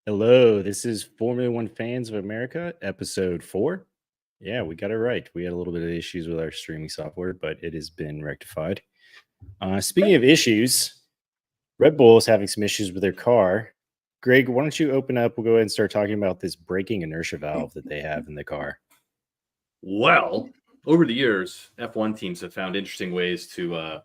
Hello, this is Formula One Fans of America, episode 4. Yeah, we got it right. We had a little bit of issues with our streaming software, but it has been rectified. Speaking of issues, Red Bull is having some issues with their car. Greg, why don't you open up? We'll go ahead and start talking about this braking inertia valve that they have in the car. Well, over the years, F1 teams have found interesting ways to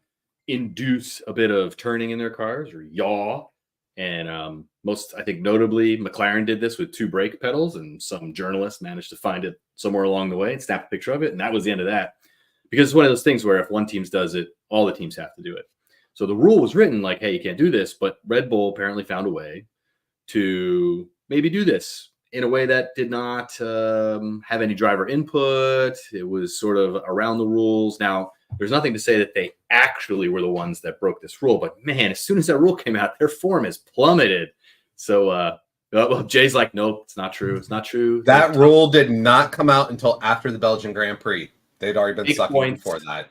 induce a bit of turning in their cars or yaw. And most, I think, notably, McLaren did this with 2 brake pedals, and some journalist managed to find it somewhere along the way and snap a picture of it. And that was the end of that. Because it's one of those things where if one team does it, all the teams have to do it. So the rule was written like, hey, you can't do this. But Red Bull apparently found a way to maybe do this in a way that did not have any driver input. It was sort of around the rules. Now, there's nothing to say that they actually were the ones that broke this rule, but man, as soon as that rule came out, their form has plummeted. So, well, Jay's like, nope, it's not true. It's not true. That rule did not come out until after the Belgian Grand Prix. They'd already been sucking before that.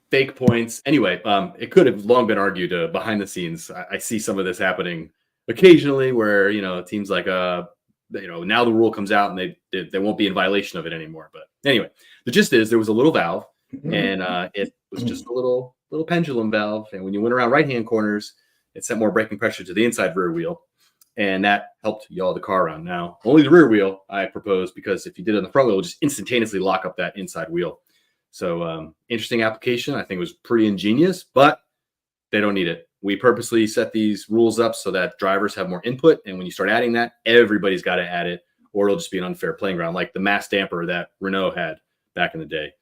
Fake points. Anyway, it could have long been argued behind the scenes. I see some of this happening occasionally where, teams like, now the rule comes out and they won't be in violation of it anymore. But anyway, the gist is there was a little valve and it was just a little pendulum valve. And when you went around right-hand corners, it sent more braking pressure to the inside rear wheel. And that helped yaw the car around. Now, only the rear wheel, I propose, because if you did it on the front wheel, it will just instantaneously lock up that inside wheel. So interesting application. I think it was pretty ingenious, but they don't need it. We purposely set these rules up so that drivers have more input. And when you start adding that, everybody's got to add it, or it'll just be an unfair playing ground, like the mass damper that Renault had back in the day.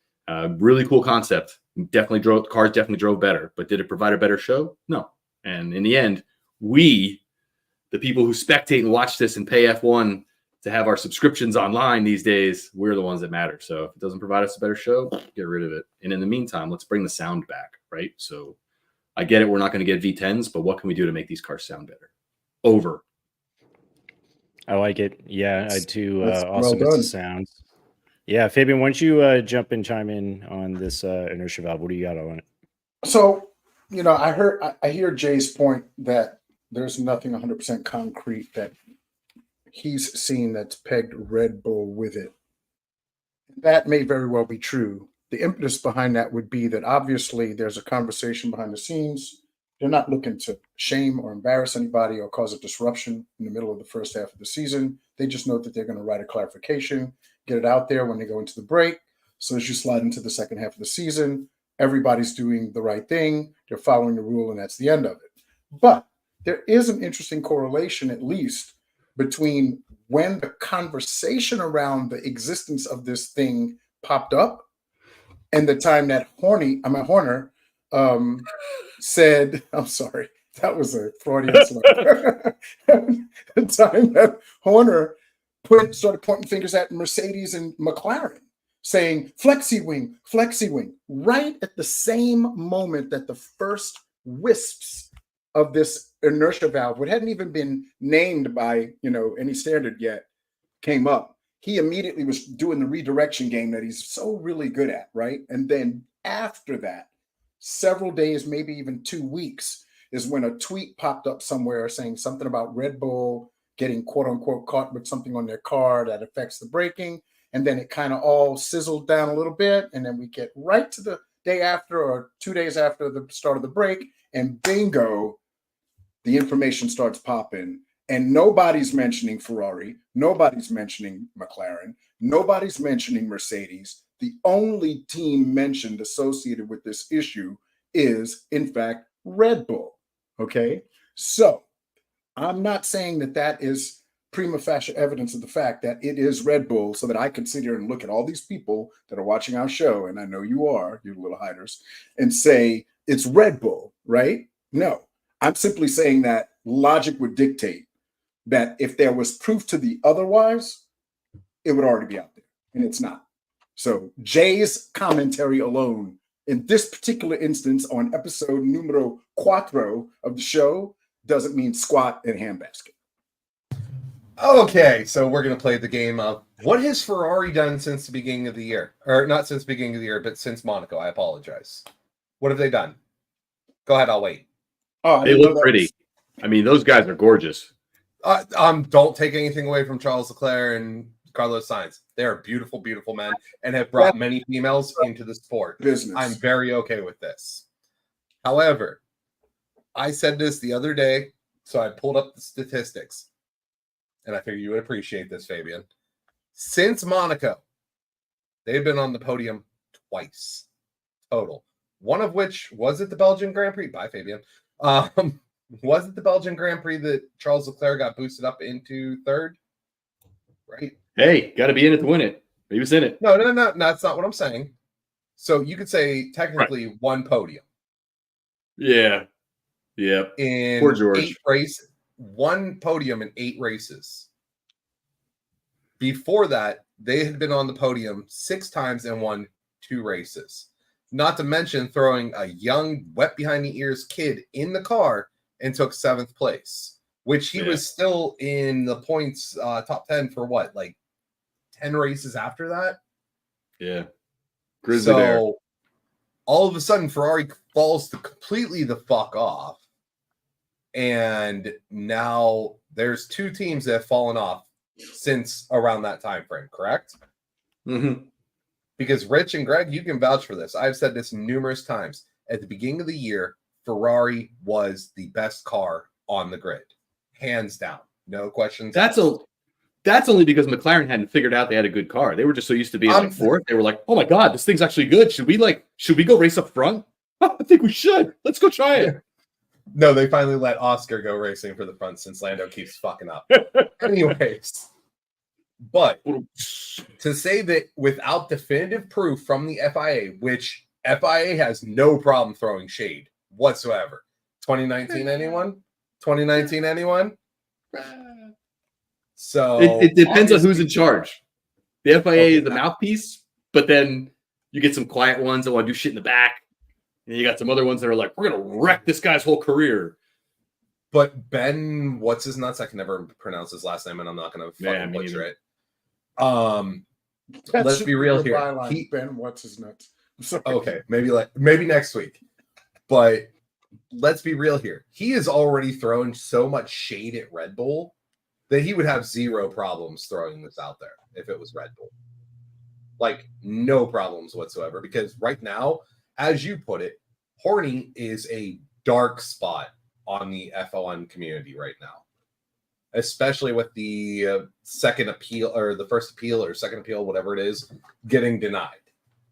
Really cool concept. Cars definitely drove better, but did it provide a better show? No. And in the end, we, the people who spectate and watch this and pay F1 to have our subscriptions online these days, we're the ones that matter. So if it doesn't provide us a better show, get rid of it. And in the meantime, let's bring the sound back, right? So I get it. We're not going to get V10s, but what can we do to make these cars sound better? Over. I like it. Yeah, I too also miss the sounds. Yeah, Fabian, why don't you jump and chime in on this inertia valve? What do you got on it? So, I hear Jay's point that there's nothing 100% concrete that he's seen that's pegged Red Bull with it. That may very well be true. The impetus behind that would be that obviously there's a conversation behind the scenes. They're not looking to shame or embarrass anybody or cause a disruption in the middle of the first half of the season. They just know that they're going to write a clarification, get it out there when they go into the break. So as you slide into the second half of the season, everybody's doing the right thing. They're following the rule, and that's the end of it. But there is an interesting correlation, at least, between when the conversation around the existence of this thing popped up and the time that Horner said, I'm sorry, that was a Freudian slip. The time that Horner started pointing fingers at Mercedes and McLaren, saying flexi wing, right at the same moment that the first wisps of this inertia valve, what hadn't even been named by any standard yet, came up. He immediately was doing the redirection game that he's so really good at, right? And then after that, several days, maybe even 2 weeks, is when a tweet popped up somewhere saying something about Red Bull getting quote unquote caught with something on their car that affects the braking. And then it kind of all sizzled down a little bit. And then we get right to the day after or 2 days after the start of the break, and bingo, the information starts popping. And nobody's mentioning Ferrari. Nobody's mentioning McLaren. Nobody's mentioning Mercedes. The only team mentioned associated with this issue is, in fact, Red Bull. Okay? So I'm not saying that is prima facie evidence of the fact that it is Red Bull, so that I can sit here and look at all these people that are watching our show, and I know you are, you little hiders, and say it's Red Bull, right? No. I'm simply saying that logic would dictate that if there was proof to the otherwise, it would already be out there, and it's not. So Jay's commentary alone in this particular instance on episode numero 4 of the show doesn't mean squat and handbasket. Okay, so we're going to play the game of what has Ferrari done since the beginning of the year? Or not since the beginning of the year, but since Monaco. I apologize. What have they done? Go ahead, I'll wait. Oh, they look pretty. I mean, those guys are gorgeous. Don't take anything away from Charles Leclerc and Carlos Sainz. They are beautiful, beautiful men and have brought many females into the sport. Business. I'm very okay with this. However, I said this the other day, so I pulled up the statistics, and I figure you would appreciate this, Fabian. Since Monaco, they've been on the podium twice total. One of which was it the Belgian Grand Prix? Bye, Fabian. Was it the Belgian Grand Prix that Charles Leclerc got boosted up into third? Right? Hey, got to be in it to win it. He was in it. No, that's not what I'm saying. So you could say technically one podium. Yeah. Yeah. In Poor George. 8 races, one podium in 8 races. Before that, they had been on the podium 6 times and won 2 races. Not to mention throwing a young, wet behind the ears kid in the car and took 7th place, which he was still in the points top 10 for what, like 10 races after that? Yeah. Grizzly Bear. All of a sudden, Ferrari falls to completely the fuck off. And now there's 2 teams that have fallen off since around that time frame, correct? Mm-hmm. Because Rich and Greg, you can vouch for this. I've said this numerous times. At the beginning of the year, Ferrari was the best car on the grid. Hands down. No questions. That's only because McLaren hadn't figured out they had a good car. They were just so used to being like 4th. They were like, oh my God, this thing's actually good. Should we go race up front? I think we should. Let's go try it. No, they finally let Oscar go racing for the front since Lando keeps fucking up. Anyways, but to say that without definitive proof from the FIA, which FIA has no problem throwing shade whatsoever. 2019, anyone? 2019, anyone? So it depends on who's in charge. The FIA is the mouthpiece, but then you get some quiet ones that want to do shit in the back. And you got some other ones that are like, we're going to wreck this guy's whole career. But Ben, what's his nuts? I can never pronounce his last name, and I'm not going to fucking butcher it. Let's be real here. Ben, what's his nuts? Okay, maybe next week. But let's be real here. He has already thrown so much shade at Red Bull that he would have 0 problems throwing this out there if it was Red Bull. Like, no problems whatsoever. Because right now, as you put it, Horny is a dark spot on the F1 community right now, especially with the second appeal or the first appeal or second appeal, whatever it is, getting denied.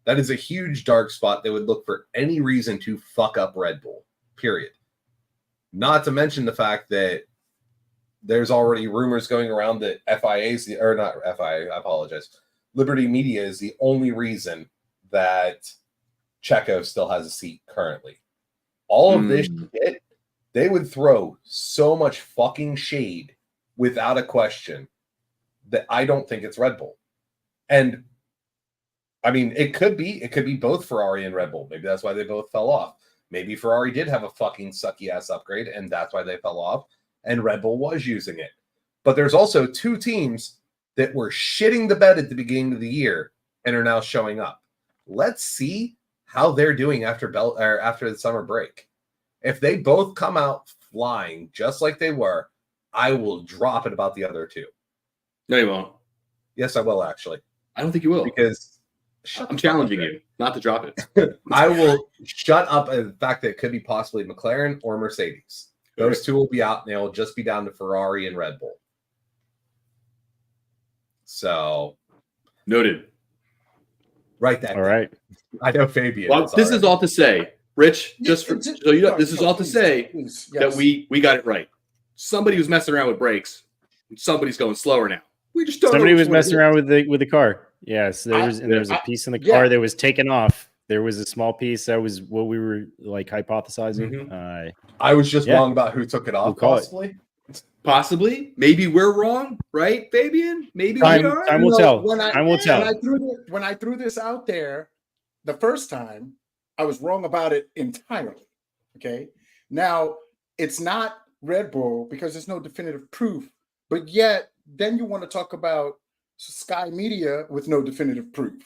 That is a huge dark spot. They would look for any reason to fuck up Red Bull, period. Not to mention the fact that there's already rumors going around that Liberty Media is the only reason that Checo still has a seat currently. All of this shit, they would throw so much fucking shade without a question that I don't think it's Red Bull. And I mean, it could be both Ferrari and Red Bull. Maybe that's why they both fell off. Maybe Ferrari did have a fucking sucky ass upgrade and that's why they fell off and Red Bull was using it. But there's also 2 teams that were shitting the bed at the beginning of the year and are now showing up. Let's see how they're doing after the summer break. If they both come out flying just like they were, I will drop it about the other 2. No, you won't. Yes, I will actually. I don't think you will. Because I'm challenging you not to drop it. I will shut up at the fact that it could be possibly McLaren or Mercedes. Those 2 will be out, and they'll just be down to Ferrari and Red Bull. So, noted. Write that. All right. I know Fabian. Well, this is all to say, Rich. Just so you know, this is all to say that we got it right. Somebody was messing around with brakes. And somebody's going slower now. We just don't. Somebody was messing around with the car. Yes, there was a piece in the car that was taken off. There was a small piece that was what we were like hypothesizing. Mm-hmm. I was just wrong about who took it off. Possibly. Maybe we're wrong, right, Fabian? Maybe time will tell. When I threw this out there the first time, I was wrong about it entirely. Okay. Now it's not Red Bull because there's no definitive proof, but yet then you want to talk about Sky Media with no definitive proof.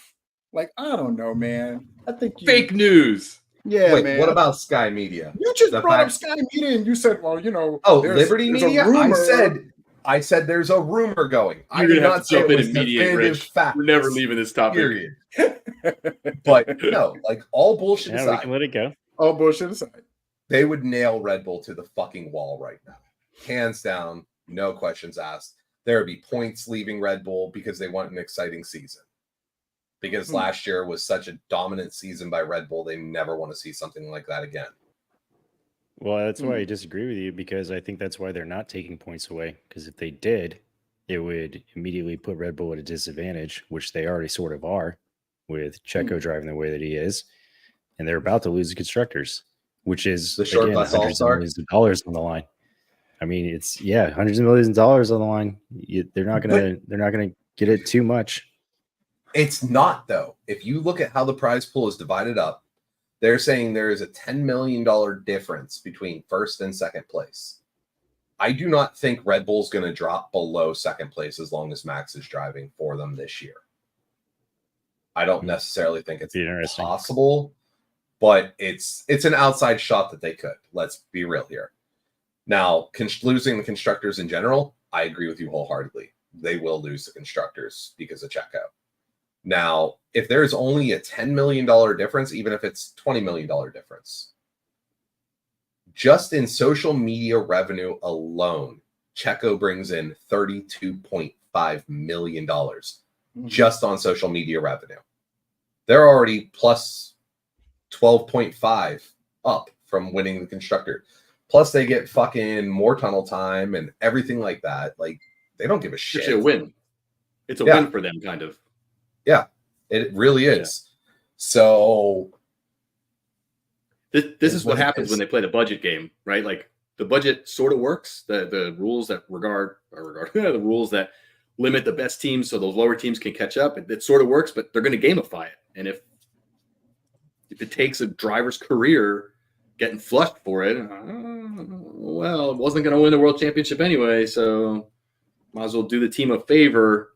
Like, I don't know, man. I think fake news. Yeah, wait, man. What about Sky Media? You just brought up Sky Media and you said, well, you know, Liberty Media. I said there's a rumor going. I You're did gonna have not to say jump it in was and mediate, definitive Rich. facts. We're never leaving this topic. Period. But no, like all bullshit Yeah, we aside, can let it go. All bullshit aside. they would nail Red Bull to the fucking wall right now. Hands down, no questions asked. There would be points leaving Red Bull because they want an exciting season. Because last year was such a dominant season by Red Bull, they never want to see something like that again. Well, that's why I disagree with you, because I think that's why they're not taking points away. Because if they did, it would immediately put Red Bull at a disadvantage, which they already sort of are with Checo driving the way that he is. And they're about to lose the constructors, which is The short again, bus hundreds of all-star? millions of dollars on the line. I mean, it's hundreds of millions of dollars on the line. They're not gonna get it too much. It's not, though. If you look at how the prize pool is divided up, they're saying there is a $10 million difference between first and second place. I do not think Red Bull's going to drop below second place as long as Max is driving for them this year. I don't necessarily think it's Be interesting. possible, but it's an outside shot that they could. Let's be real here. Now, losing the constructors in general, I agree with you wholeheartedly. They will lose the constructors because of Checo. Now, if there's only a $10 million difference, even if it's $20 million difference, just in social media revenue alone, Checo brings in $32.5 million just on social media revenue. They're already plus 12.5 up from winning the constructor. Plus, they get fucking more tunnel time and everything like that. Like, they don't give a It's shit. actually a win. It's a Yeah. win for them, kind of. Yeah, it really is. So This is what happens is. when they play the budget game, right? Like the budget sort of works. The rules that the rules that limit the best teams so those lower teams can catch up. It sort of works, but they're going to gamify it. And if it takes a driver's career getting flushed for it, well, it wasn't going to win the world championship anyway, so might as well do the team a favor.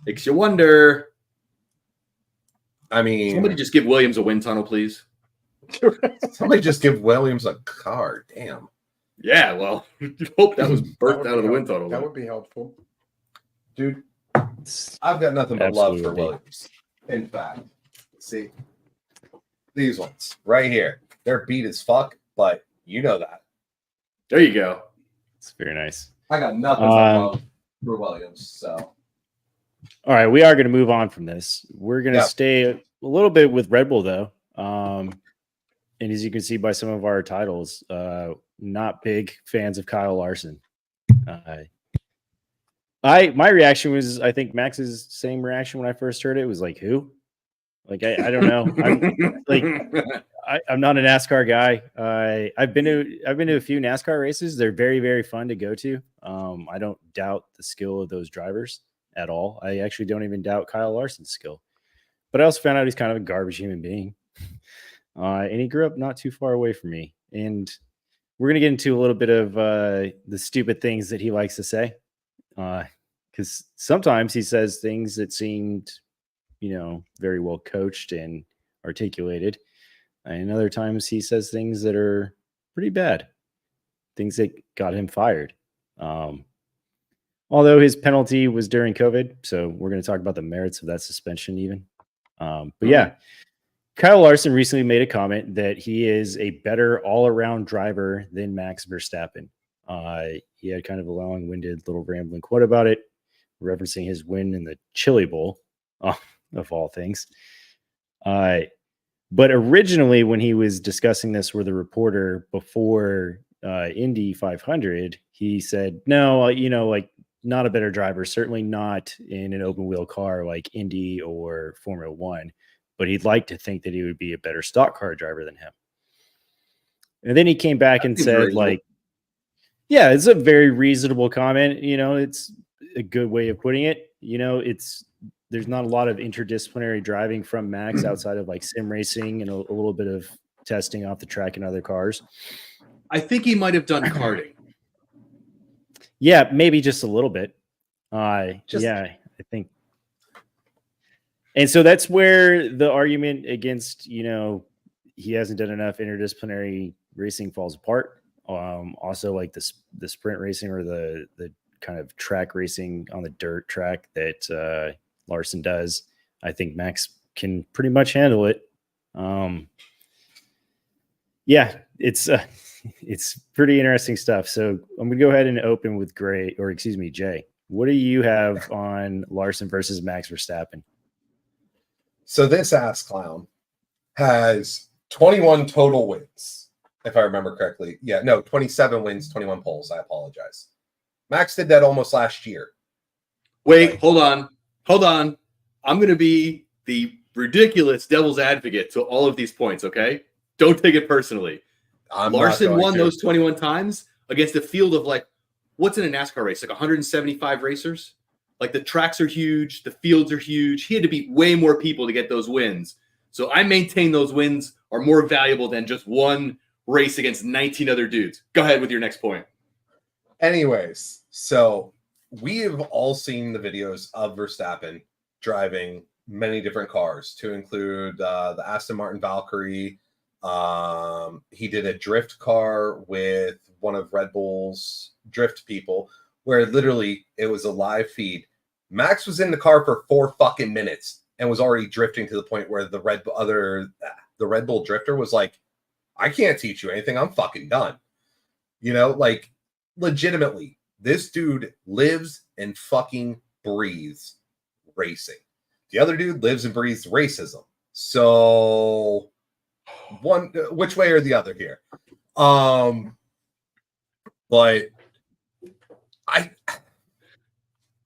Makes you wonder. I mean, Somebody just give Williams a wind tunnel, please. somebody just give Williams a car. Damn. Yeah, well, you hope that was That burnt would out of be the wind helpful. tunnel. That would be helpful. Dude, It's- I've got nothing but love for Absolutely. Williams. In fact, see these ones right here. They're beat as fuck, but you know that. There you go. It's very nice. I got nothing but love for Williams. So All right, we are going to move on from this. We're going to Yeah. stay a little bit with Red Bull, though. And as you can see by some of our titles, not big fans of Kyle Larson. My reaction was, I think Max's same reaction when I first heard it. Was like, who? Like, I don't know. I'm not a NASCAR guy. I've been to a few NASCAR races. They're very, very fun to go to. I don't doubt the skill of those drivers at all. I actually don't even doubt Kyle Larson's skill. But I also found out he's kind of a garbage human being. And he grew up not too far away from me. And we're going to get into a little bit of the stupid things that he likes to say. Because sometimes he says things that seemed, very well coached and articulated. And other times he says things that are pretty bad. Things that got him fired. Although his penalty was during COVID. So we're going to talk about the merits of that suspension even. But yeah, Kyle Larson recently made a comment that he is a better all-around driver than Max Verstappen. He had kind of a long-winded little rambling quote about it, referencing his win in the Chili Bowl, of all things. But originally, when he was discussing this with a reporter before Indy 500, he said, no, like not a better driver, certainly not in an open wheel car like Indy or Formula One, but he'd like to think that he would be a better stock car driver than him. And then he came back and said, like, yeah, it's a very reasonable comment. It's a good way of putting it. There's not a lot of interdisciplinary driving from Max outside of like sim racing and a little bit of testing off the track in other cars. I think he might have done karting. Yeah, maybe just a little bit. I think. And so that's where the argument against, he hasn't done enough interdisciplinary racing falls apart. Also like the sprint racing or the kind of track racing on the dirt track that Larson does. I think Max can pretty much handle it. Yeah, it's pretty interesting stuff. So I'm gonna go ahead and open with Jay. What do you have on Larson versus Max Verstappen? So this ass clown has 21 total wins, if I remember correctly. Yeah, no, 27 wins, 21 poles. I apologize. Max did that almost last year. Wait, hold on. I'm going to be the ridiculous devil's advocate to all of these points, okay? Don't take it personally. Larson won those 21 times against a field of like, what's in a NASCAR race? Like 175 racers? Like the tracks are huge, the fields are huge. He had to beat way more people to get those wins. So I maintain those wins are more valuable than just one race against 19 other dudes. Go ahead with your next point. Anyways, so we have all seen the videos of Verstappen driving many different cars, to include the Aston Martin Valkyrie. He did a drift car with one of Red Bull's drift people, where literally it was a live feed. Max was in the car for 4 fucking minutes and was already drifting to the point where the Red Bull drifter was like, I can't teach you anything. I'm fucking done. You know, like legitimately, this dude lives and fucking breathes racing. The other dude lives and breathes racism. So one, which way or the other here? But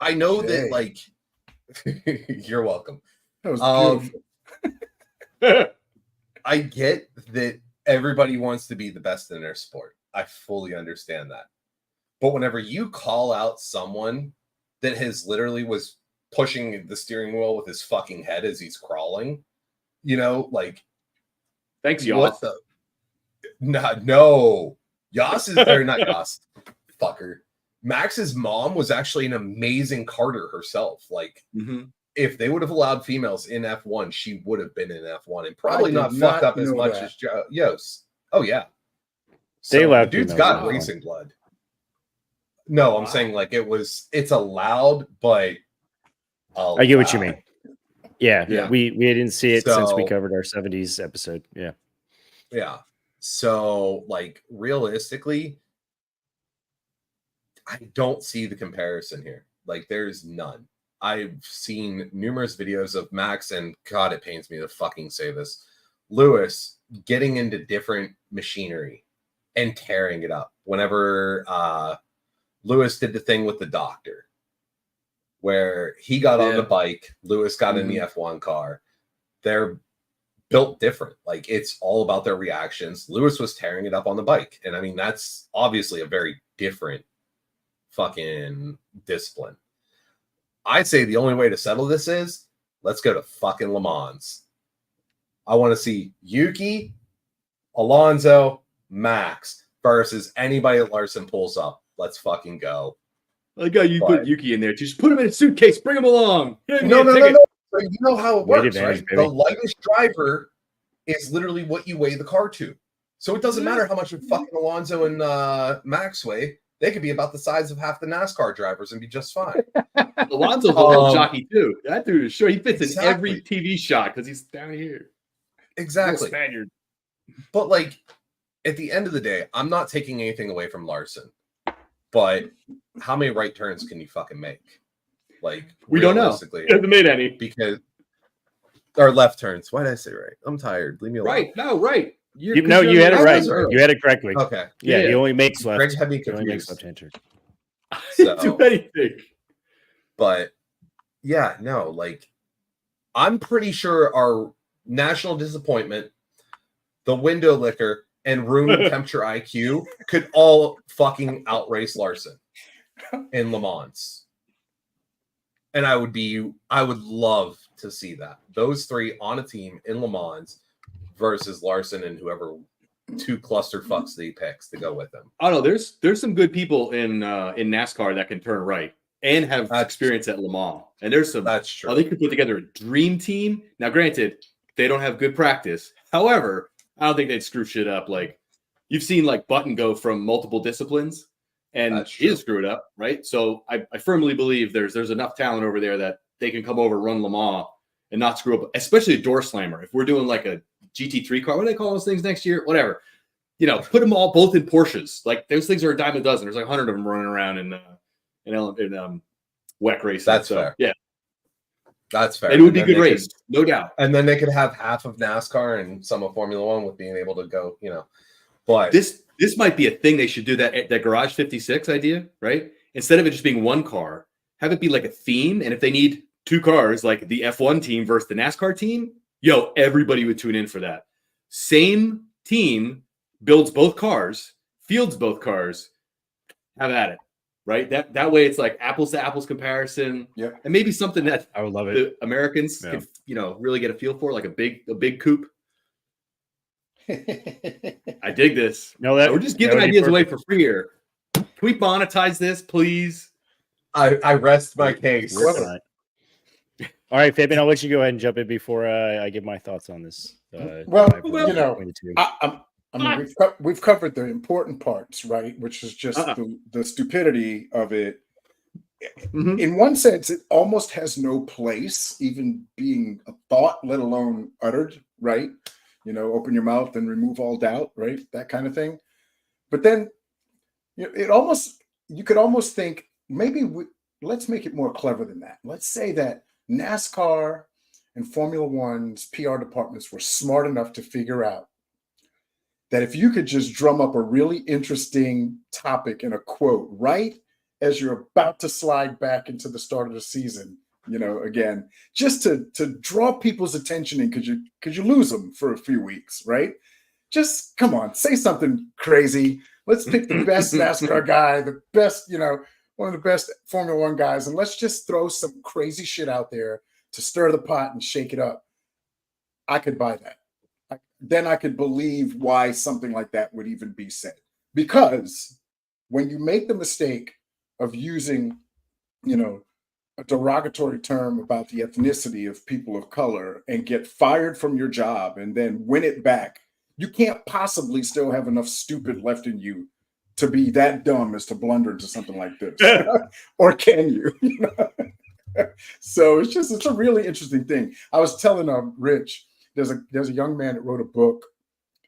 I know that, like, you're welcome. That was beautiful. I get that everybody wants to be the best in their sport. I fully understand that. But whenever you call out someone that has literally was pushing the steering wheel with his fucking head as he's crawling, you know, like, thanks, Yoss. What the? No. Yoss is or not Yoss. Fucker. Max's mom was actually an amazing karter herself. Like, if they would have allowed females in F1, she would have been in F1 and probably not fucked up as much as Yost. Oh, yeah. They allowed the dude's females got in racing blood. No, I'm saying like it's allowed, but I get what you mean. Yeah. Yeah. We didn't see it since we So- covered our 70s episode. Yeah. Yeah. So, like, realistically, I don't see the comparison here. Like, there's none. I've seen numerous videos of Max, and God, it pains me to fucking say this, Lewis getting into different machinery and tearing it up. Whenever Lewis did the thing with the doctor, where he got on the bike, Lewis got in the F1 car. They're built different. Like, it's all about their reactions. Lewis was tearing it up on the bike. And I mean, that's obviously a very different fucking discipline. I'd say the only way to settle this is let's go to fucking Le Mans. I want to see Yuki, Alonso, Max versus anybody that Larson pulls up. Let's fucking go. I like how you put Yuki in there. Just put him in a suitcase. Bring him along. No. So you know how it Weight works, advantage, right? baby. The lightest driver is literally what you weigh the car to. So it doesn't matter how much of fucking Alonso and Max weigh. They could be about the size of half the NASCAR drivers and be just fine. Alonso's a little jockey too. That dude is sure he fits in every Exactly. TV shot because he's down here. Exactly. Spaniard. But, like, at the end of the day, I'm not taking anything away from Larson. But how many right turns can you fucking make? Like, We don't know. realistically, He hasn't made any. because or left turns. Why did I say right? I'm tired. Leave me alone. Right. No, right. You had it I right. was right. You had it correctly. Okay. Yeah, Yeah. he only makes left. Greg had me He only makes confused. left hand turn. So- Do anything. But yeah, no, like, I'm pretty sure our national disappointment, the window liquor, and room temperature IQ could all fucking outrace Larson in Le Mans. And I would love to see that. Those three on a team in Le Mans versus Larson and whoever two cluster fucks that he picks to go with him. I don't know. There's some good people in NASCAR that can turn right and have That's- experience at Le Mans. And there's some. That's true. They could put together a dream team. Now, granted, they don't have good practice. However, I don't think they'd screw shit up. Like, you've seen like Button go from multiple disciplines. and That's he true. screw it up, right? So I firmly believe there's enough talent over there that they can come over, run Le Mans, and not screw up, especially a door slammer. If we're doing like a GT3 car, what do they call those things next year? Whatever. Put them all both in Porsches. Like those things are a dime a dozen. There's like 100 of them running around in WEC racing. That's so, fair. Yeah, That's fair. it would be And a then good they race, no doubt. And then they could have half of NASCAR and some of Formula One with being able to go, But This might be a thing they should do, that Garage 56 idea, right? Instead of it just being one car, have it be like a theme. And if they need two cars, like the F1 team versus the NASCAR team, everybody would tune in for that. Same team builds both cars, fields both cars, have at it, right? That way it's like apples to apples comparison. Yeah. And maybe something that I would love it. the Americans Yeah. could, really get a feel for, like a big coupe. I dig this. No, We're just giving ideas away for free here. Can we monetize this, please? I rest my case. Working on it. All right, Fabian, I'll let you go ahead and jump in before I give my thoughts on this. Well, 22. I mean, we've covered the important parts, right? Which is just the stupidity of it. Mhm. In one sense, it almost has no place, even being a thought, let alone uttered, right? Open your mouth and remove all doubt, right? That kind of thing. But then you could almost think maybe let's make it more clever than that. Let's say that NASCAR and Formula One's PR departments were smart enough to figure out that if you could just drum up a really interesting topic in a quote right as you're about to slide back into the start of the season, again, just to draw people's attention in, could you lose them for a few weeks, right? Just come on, say something crazy. Let's pick the best NASCAR guy, the best, one of the best Formula One guys, and let's just throw some crazy shit out there to stir the pot and shake it up. I could buy that. Then I could believe why something like that would even be said. Because when you make the mistake of using, a derogatory term about the ethnicity of people of color and get fired from your job and then win it back, you can't possibly still have enough stupid left in you to be that dumb as to blunder into something like this. Or can you? So it's a really interesting thing. I was telling Rich, there's a young man that wrote a book.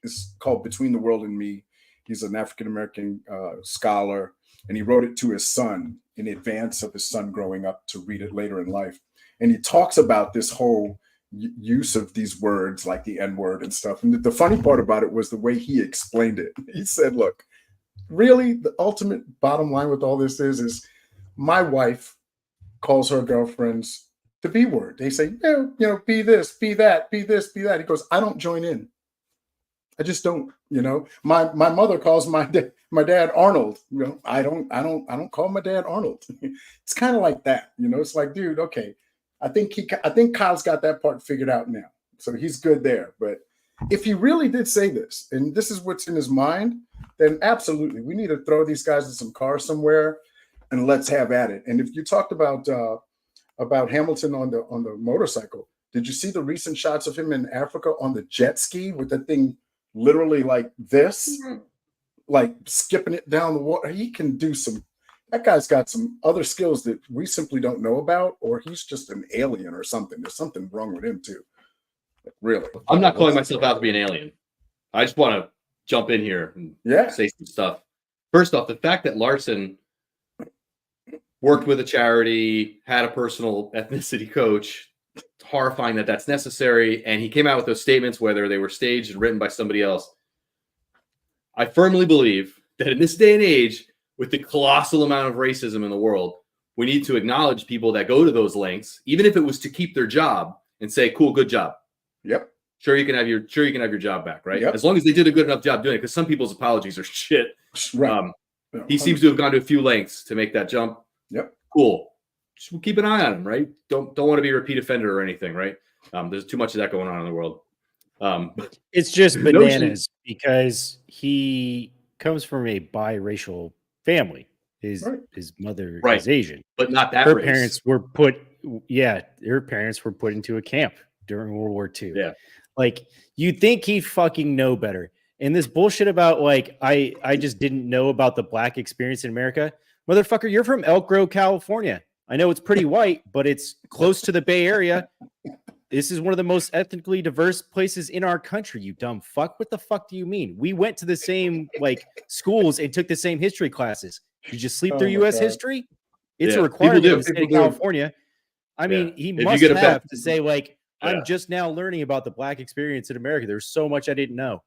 It's called Between the World and Me. He's an African-American scholar, and he wrote it to his son in advance of his son growing up to read it later in life. And he talks about this whole use of these words like the N-word and stuff. And the funny part about it was the way he explained it. He said, look, really the ultimate bottom line with all this is my wife calls her girlfriends the B word. They say, be this, be that, be this, be that. He goes, I don't join in. I just don't, my mother calls my dad Arnold. I don't call my dad Arnold. It's kind of like that, it's like, dude, okay. I think Kyle's got that part figured out now. So he's good there. But if he really did say this, and this is what's in his mind, then absolutely, we need to throw these guys in some car somewhere and let's have at it. And if you talked about Hamilton on the motorcycle, did you see the recent shots of him in Africa on the jet ski with that thing literally like this, like skipping it down the water? He can do that guy's got some other skills that we simply don't know about, or he's just an alien or something. There's something wrong with him too. Really. I'm not calling myself out to be an alien. I just want to jump in here and say some stuff. First off, the fact that Larson worked with a charity, had a personal ethnicity coach, it's horrifying that that's necessary. And he came out with those statements, whether they were staged and written by somebody else. I firmly believe that in this day and age, with the colossal amount of racism in the world, we need to acknowledge people that go to those lengths, even if it was to keep their job, and say, cool, good job. Yep. Sure, you can have your job back, right? Yep. As long as they did a good enough job doing it, because some people's apologies are shit. Right. He seems to have gone to a few lengths to make that jump. Yep. Cool. Just keep an eye on him, right? Don't want to be a repeat offender or anything, right? There's too much of that going on in the world. It's just bananas because he comes from a biracial family. His mother is Asian, but not that. Her race. parents were put into a camp during World War II. Yeah, like you'd think he'd fucking know better. And this bullshit about like I just didn't know about the black experience in America. Motherfucker, you're from Elk Grove, California. I know it's pretty white, but it's close to the Bay Area. This is one of the most ethnically diverse places in our country, you dumb fuck. What the fuck do you mean? We went to the same like schools and took the same history classes. You just sleep through Oh my US God. history? It's Yeah, a requirement people in do. the state People of do. California. I mean, Yeah. he If you must get a have bad- to say, like, Yeah. I'm just now learning about the black experience in America. There's so much I didn't know.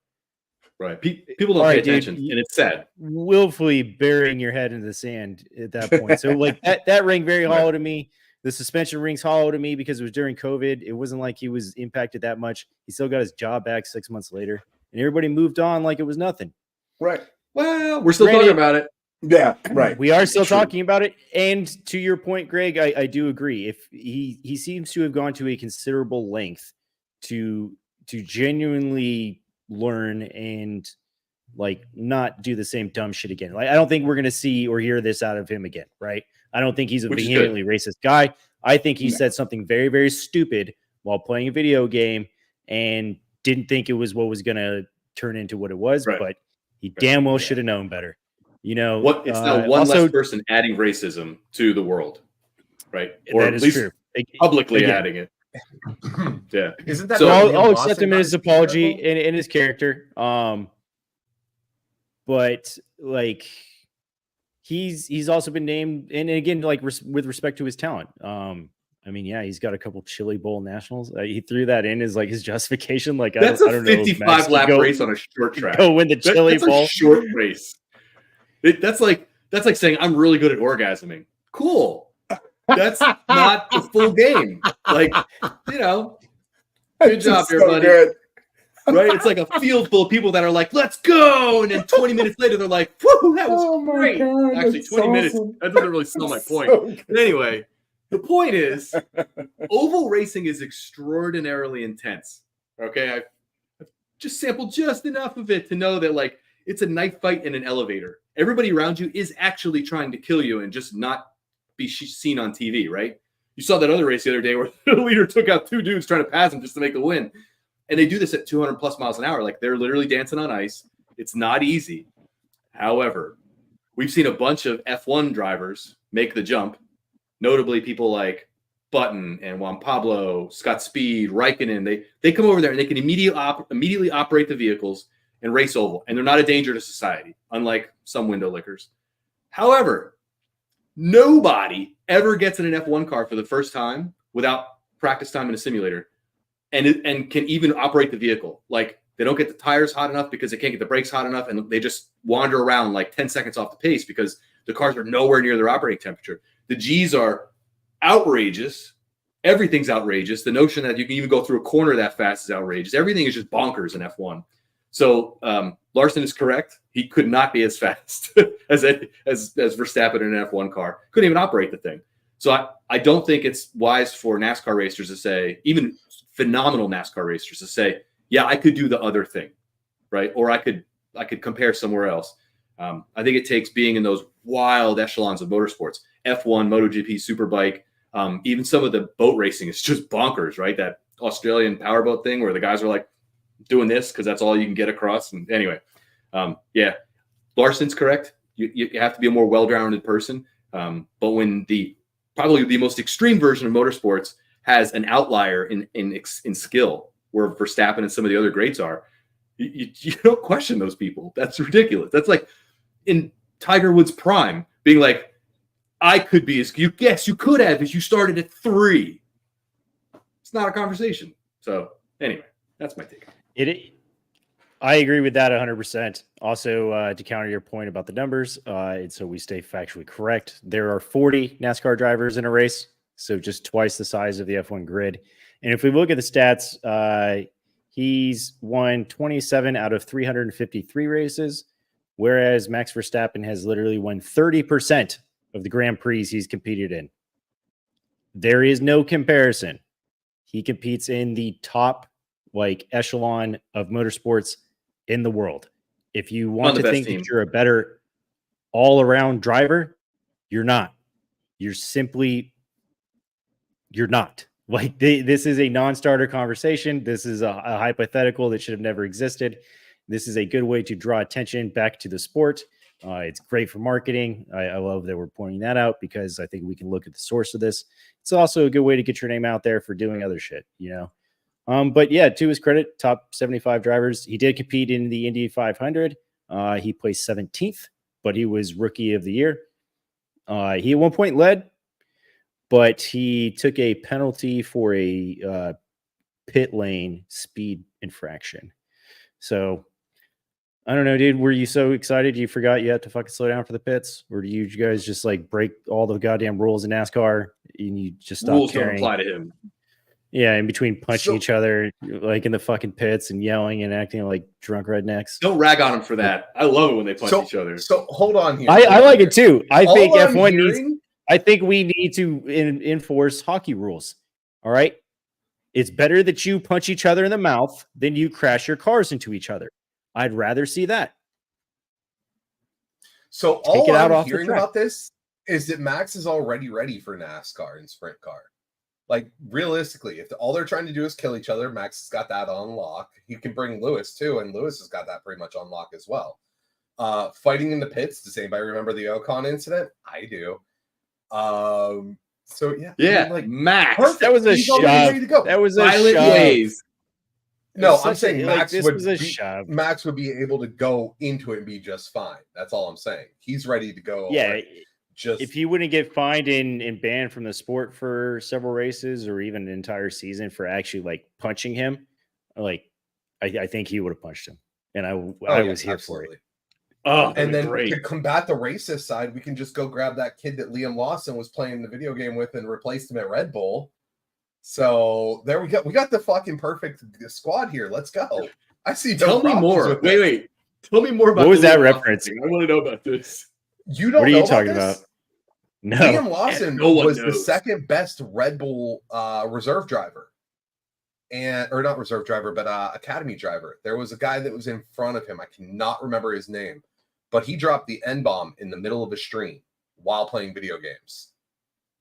Right. People don't All pay right, dude. attention, and it's sad. Willfully burying your head in the sand at that point. So like that rang very hollow to me. The suspension rings hollow to me because it was during COVID. It wasn't like he was impacted that much. He still got his job back 6 months later, and everybody moved on like it was nothing. Right. Well, we're still Granted- talking about it. Yeah. Right. We are still True. talking about it. And to your point, Greg, I do agree. If he seems to have gone to a considerable length to genuinely learn and like not do the same dumb shit again. Like I don't think we're gonna see or hear this out of him again, right? I don't think he's a Which is vehemently racist guy. I think he No. said something very, very stupid while playing a video game and didn't think it was what was gonna turn into what it was, Right. but he damn well Yeah. should have known better. You know, What it's now one also, less person adding racism to the world, right? Or that at is least true. publicly Again. adding it. Yeah. Isn't that So what I'll, Neil I'll Lawson accept him in got his in Super apology Bowl? in his character. But like he's also been named, and again, like with respect to his talent. I mean, yeah, he's got a couple Chili Bowl nationals. He threw that in as like his justification. Like That's I a don't know, Max, 55 you lap go, race on a short track. go win the Chili That's Bowl. a short race. That's like saying I'm really good at orgasming. Cool. That's not the full game. Like, you know, good This job, is so everybody. good. Right? It's like a field full of people that are like, let's go. And then 20 minutes later, they're like, whoo, that was Oh my great. God, Actually, that's 20 minutes, awesome. that doesn't really sell my That's point. so good. But anyway, the point is, oval racing is extraordinarily intense. Okay, I've just sampled just enough of it to know that like it's a knife fight in an elevator. Everybody around you is actually trying to kill you and just not be seen on TV. Right? You saw that other race the other day where the leader took out two dudes trying to pass him just to make the win, and they do this at 200 plus miles an hour. Like they're literally dancing on ice. It's not easy. However, we've seen a bunch of F1 drivers make the jump. Notably, people like Button and Juan Pablo, Scott Speed, Raikkonen. They come over there and they can immediately operate the vehicles and race oval, and they're not a danger to society, unlike some window lickers. However, nobody ever gets in an F1 car for the first time without practice time in a simulator, and can even operate the vehicle. Like they don't get the tires hot enough because they can't get the brakes hot enough, and they just wander around like 10 seconds off the pace because the cars are nowhere near their operating temperature. The G's are outrageous. Everything's outrageous. The notion that you can even go through a corner that fast is outrageous. Everything is just bonkers in F1. So Larson is correct. He could not be as fast as Verstappen in an F1 car. Couldn't even operate the thing. So I don't think it's wise for NASCAR racers to say, even phenomenal NASCAR racers to say, yeah, I could do the other thing, right? Or I could compare somewhere else. I think it takes being in those wild echelons of motorsports. F1, MotoGP, Superbike, even some of the boat racing is just bonkers, right? That Australian powerboat thing where the guys are like doing this because that's all you can get across. And anyway, yeah, Larson's correct. You have to be a more well-rounded person. But when probably the most extreme version of motorsports has an outlier in skill, where Verstappen and some of the other greats are, you don't question those people. That's ridiculous. That's like in Tiger Woods' prime, being like, I could be as you. Yes, you could have, as you started at 3. It's not a conversation. So anyway, that's my take. I agree with that 100%. Also, to counter your point about the numbers, and so we stay factually correct, there are 40 NASCAR drivers in a race, so just twice the size of the F1 grid. And if we look at the stats, he's won 27 out of 353 races, whereas Max Verstappen has literally won 30% of the Grand Prix he's competed in. There is no comparison. He competes in the top echelon of motorsports in the world. If you want to think that you're a better all-around driver, you're not. You're not. This is a non-starter conversation. This is a hypothetical that should have never existed. This is a good way to draw attention back to the sport. It's great for marketing. I love that we're pointing that out because I think we can look at the source of this. It's also a good way to get your name out there for doing other shit, you know? But yeah, to his credit, top 75 drivers. He did compete in the Indy 500. He placed 17th, but he was rookie of the year. He at one point led, but he took a penalty for a pit lane speed infraction. So I don't know, dude. Were you so excited you forgot you had to fucking slow down for the pits? Or do you guys just like break all the goddamn rules in NASCAR and you just stop Rules caring? don't apply to him. Yeah, in between punching So- each other like in the fucking pits and yelling and acting like drunk rednecks. Don't rag on him for that. I love it when they punch each other. So hold on here. I like it too. I All think I'm F1 needs. hearing- I think we need to enforce hockey rules. All right. It's better that you punch each other in the mouth than you crash your cars into each other. I'd rather see that. So Take all it out I'm off the hearing track. about this is that Max is already ready for NASCAR and sprint car. Like realistically, if all they're trying to do is kill each other, Max has got that on lock. He can bring Lewis too, and Lewis has got that pretty much on lock as well. Fighting in the pits. Does anybody remember the Ocon incident? I do. So yeah, I Yeah, mean, like Max. perfect. That was a He's already shove. ready to go. That was a Violent shove. ways. No, It's I'm such a- saying like, Max this would was a be, shove. Max would be able to go into it and be just fine. That's all I'm saying. He's ready to go. Yeah. already. Just If he wouldn't get fined and banned from the sport for several races or even an entire season for actually like punching him, like I think he would have punched him. And I oh, was yeah, here absolutely. Oh, And then great. to combat the racist side, we can just go grab that kid that Liam Lawson was playing the video game with and replaced him at Red Bull. So there we go. We got the fucking perfect squad here. Let's go. I see. No Tell me problems more. with Wait, this. wait. Tell me more about What was the that Liam Lawson reference? thing. I want to know about this. You don't What are know you about talking this? about? No. Liam Lawson no one was the knows. second best Red Bull reserve driver, or not reserve driver, but academy driver. There was a guy that was in front of him. I cannot remember his name, but he dropped the N-bomb in the middle of a stream while playing video games,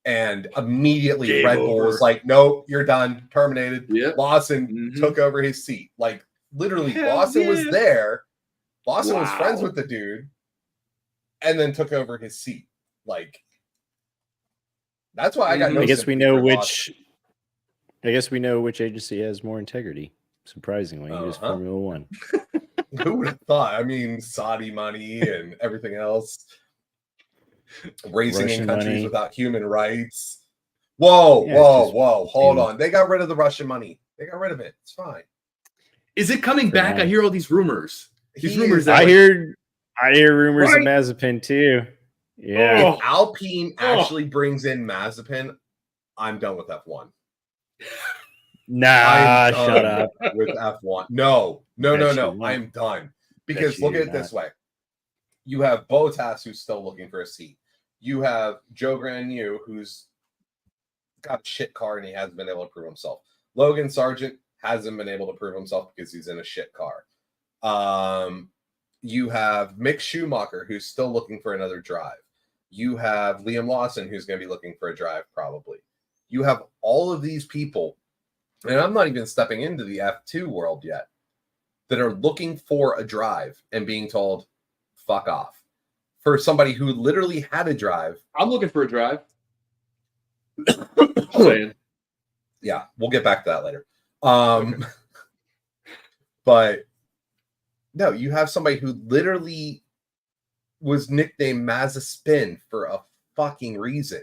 and immediately Game Red Bull over. was like, "Nope, you're done, terminated." Yep. Lawson Mhm. took over his seat. Like literally, Hell Lawson was yeah. there. Lawson was Wow. friends with the dude, and then took over his seat. Like. That's why I got. Mhm. No I guess we sympathy know for which. Lawson. I guess we know which agency has more integrity. Surprisingly, it was Uh-huh. Formula One. Who would have thought? I mean, Saudi money and everything else. Racing Russian in countries money. without human rights. Whoa, Yeah, it's whoa, just whoa. Hold stupid. on. They got rid of the Russian money. They got rid of it. It's fine. Is it coming For back? now. I hear all these rumors. These He rumors is- that I like, hear rumors Right. of Mazepin too. Yeah. Oh. If Alpine actually brings in Mazepin, I'm done with F1. Nah, I'm shut done up. with F1. No. Bet you No. not. I'm done. Because you look at you're it this way. You have Bottas who's still looking for a seat. You have Joe Granu who's got a shit car and he hasn't been able to prove himself. Logan Sargent hasn't been able to prove himself because he's in a shit car. You have Mick Schumacher who's still looking for another drive. You have Liam Lawson who's going to be looking for a drive probably. You have all of these people, and I'm not even stepping into the F2 world yet, that are looking for a drive and being told, fuck off. For somebody who literally had a drive. I'm looking for a drive. Just saying. Yeah, we'll get back to that later. But no, you have somebody who literally was nicknamed Mazepin for a fucking reason.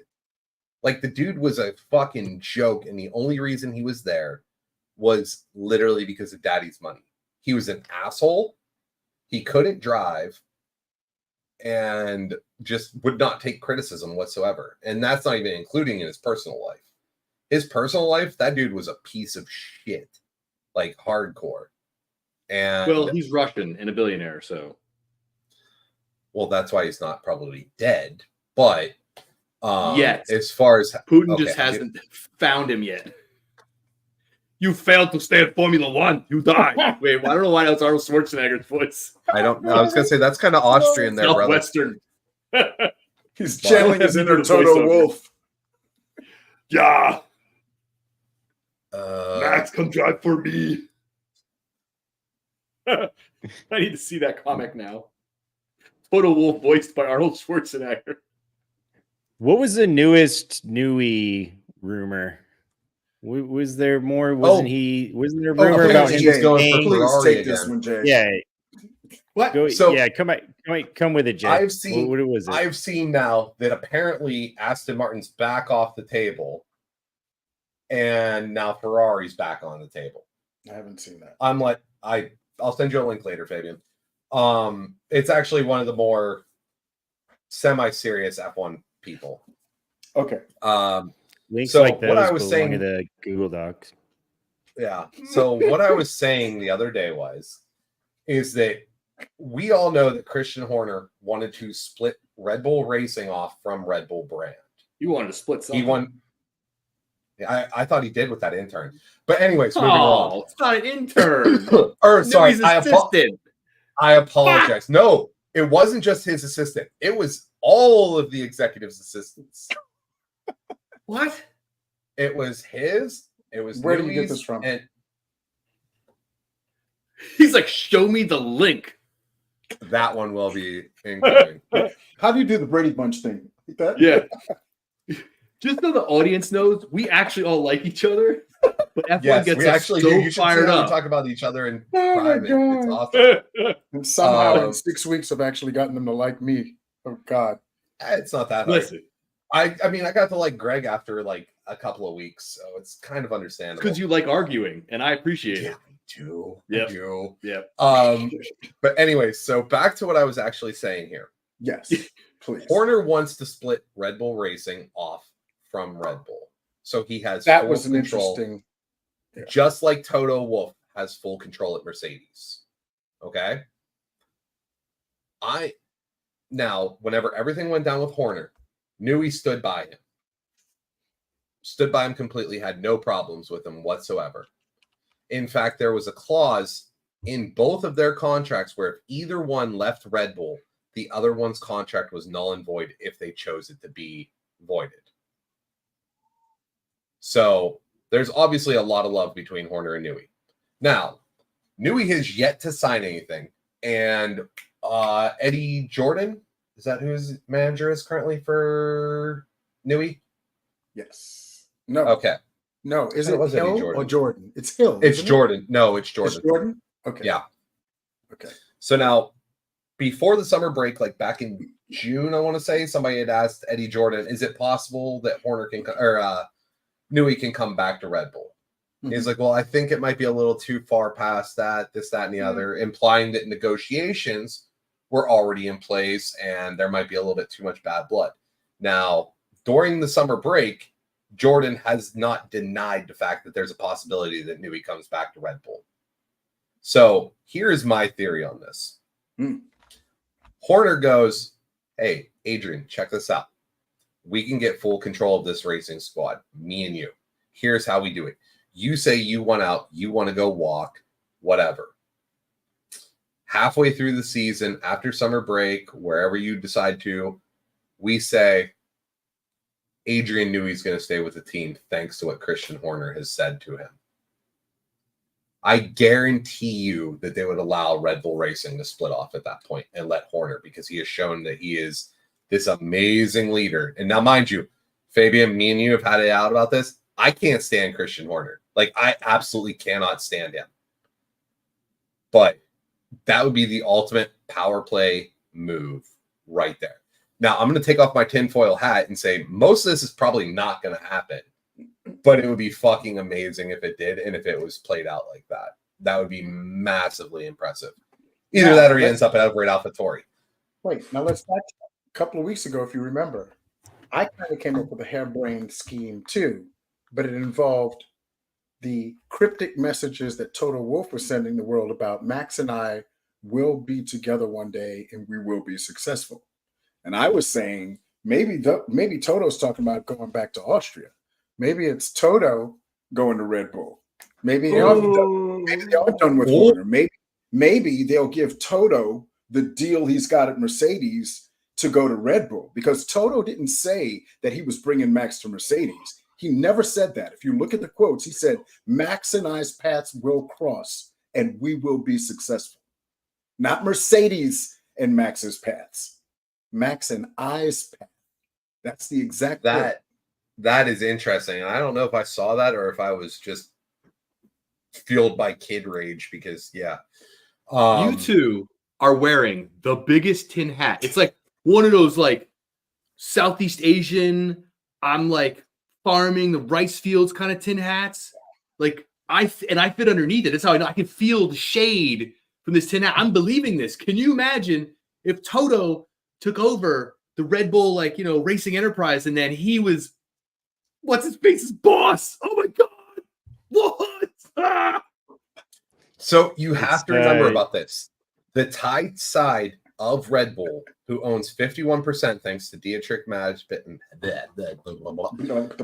Like the dude was a fucking joke, and the only reason he was there was literally because of daddy's money. He was an asshole. He couldn't drive and just would not take criticism whatsoever. And that's not even including in his personal life. His personal life, that dude was a piece of shit, like hardcore. And Well, he's Russian and a billionaire, so well, that's why he's not probably dead. But Yet. as far as Putin Okay, just hasn't found him yet. You failed to stay at Formula One. You died. Wait, I don't know why that's Arnold Schwarzenegger's voice. I don't know, I was gonna say that's kind of Austrian there, brother. Southwestern. He's channeling his Well, inner the Toto voiceover. Wolf. Yeah, Uh, Max, come drive for me. I need to see that comic now. Photo Wolf voiced by Arnold Schwarzenegger. What was the newest Newey rumor? Was there more? Wasn't Wasn't there a rumor okay, about he's him going for staying- Please Ferrari take this again. one, Jay. Yeah, What? go. So- Yeah, come with it, Jay. I've seen- What was it? I've seen now that apparently Aston Martin's back off the table, and now Ferrari's back on the table. I haven't seen that. I'm like, I'll send you a link later, Fabian. It's actually one of the more semi-serious F1 people. Okay. Links so like those what I was belong saying- to the Google Docs. Yeah. So what I was saying the other day is that we all know that Christian Horner wanted to split Red Bull Racing off from Red Bull brand. You wanted to split something. He won. I thought he did with that intern. But anyways, moving on. Oh, it's not an intern. Or sorry, Newey's assistant. I apologize. No, it wasn't just his assistant. It was all of the executives' assistants. What? It was his. It was Where did you get Newey's, this from? And He's like, show me the link. that one will be incoming. How do you do the Brady Bunch thing? Like that? Yeah. Just so the audience knows, we actually all like each other, but F1 Yes, gets we us actually so do. You should see fired how we up. talk about each other in Oh my private. It's God. awesome. And somehow Um, in 6 weeks, I've actually gotten them to like me. Oh God. It's not that hard. Listen, I mean, I got to like Greg after like a couple of weeks, so it's kind of understandable. because you like arguing, and I appreciate yeah, it. I do. Yep. I do. Yeah. But anyways, so back to what I was actually saying here. Yes, please. Horner wants to split Red Bull Racing off from Red Bull, so he has That full was an control, interesting. Yeah. just like Toto Wolff has full control at Mercedes. Okay. Now, whenever everything went down with Horner, Newey stood by him. Stood by him completely, had no problems with him whatsoever. In fact, there was a clause in both of their contracts where if either one left Red Bull, the other one's contract was null and void if they chose it to be voided. So there's obviously a lot of love between Horner and Newey. Now, Newey has yet to sign anything, and Eddie Jordan, is that who his manager is currently for Newey? Yes. No. Okay, No. Is It it was Eddie Hill Jordan. or Jordan? It's Hill. it's isn't it? Jordan. No, it's Jordan. It's Jordan. Okay. Yeah. Okay. So now, before the summer break, like back in June, I want to say, somebody had asked Eddie Jordan, "Is it possible that Horner can Newey can come back to Red Bull?" He's like, "Well, I think it might be a little too far past that, this, that, and the other," implying that negotiations were already in place and there might be a little bit too much bad blood. Now, during the summer break, Jordan has not denied the fact that there's a possibility that Newey comes back to Red Bull. So here's my theory on this. Horner goes, "Hey, Adrian, check this out. We can get full control of this racing squad, me and you. Here's how we do it. You say you want out, you want to go walk, whatever. Halfway through the season, after summer break, wherever you decide to, we say, Adrian Newey's going to stay with the team thanks to what Christian Horner has said to him." I guarantee you that they would allow Red Bull Racing to split off at that point and let Horner, because he has shown that he is this amazing leader. And now, mind you, Fabian, me and you have had it out about this. I can't stand Christian Horner. Like, I absolutely cannot stand him. But that would be the ultimate power play move right there. Now, I'm going to take off my tinfoil hat and say most of this is probably not going to happen. But it would be fucking amazing if it did, and if it was played out like that. That would be massively impressive. Either Yeah, that or he let's- ends up at Everett AlphaTauri. Wait, now let's back a couple of weeks ago, if you remember, I kind of came up with a harebrained scheme too, but it involved the cryptic messages that Toto Wolff was sending the world about Max and I will be together one day and we will be successful. And I was saying maybe Toto's talking about going back to Austria. Maybe it's Toto going to Red Bull. Maybe they are done with Horner. Maybe they'll give Toto the deal he's got at Mercedes to go to Red Bull, because Toto didn't say that he was bringing Max to Mercedes. He never said that. If you look at the quotes, he said, Max and I's paths will cross and we will be successful. not Mercedes and Max's paths. Max and I's path. That's the exact word. That is interesting. And I don't know if I saw that or if I was just fueled by kid rage because You two are wearing the biggest tin hat. It's like one of those like Southeast Asian, I'm like farming the rice fields kind of tin hats. Like I fit underneath it. That's how I know I can feel the shade from this tin hat. I'm believing this. Can you imagine if Toto took over the Red Bull, like, you know, racing enterprise, and then he was what's his face's boss? Oh my God. What? Ah! So you have to remember guy- about this. The Thai side of Red Bull, who owns 51% thanks to Dietrich Mateschitz.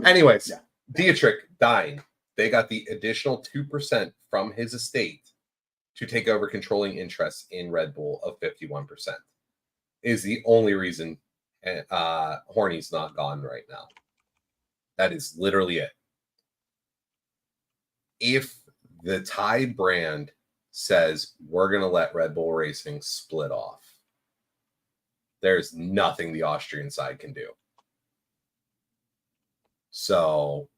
Anyways, Yeah. Dietrich dying. They got the additional 2% from his estate to take over controlling interests in Red Bull of 51%. Is the only reason Horny's not gone right now. That is literally it. If the Thai brand says we're going to let Red Bull Racing split off, there's nothing the Austrian side can do. So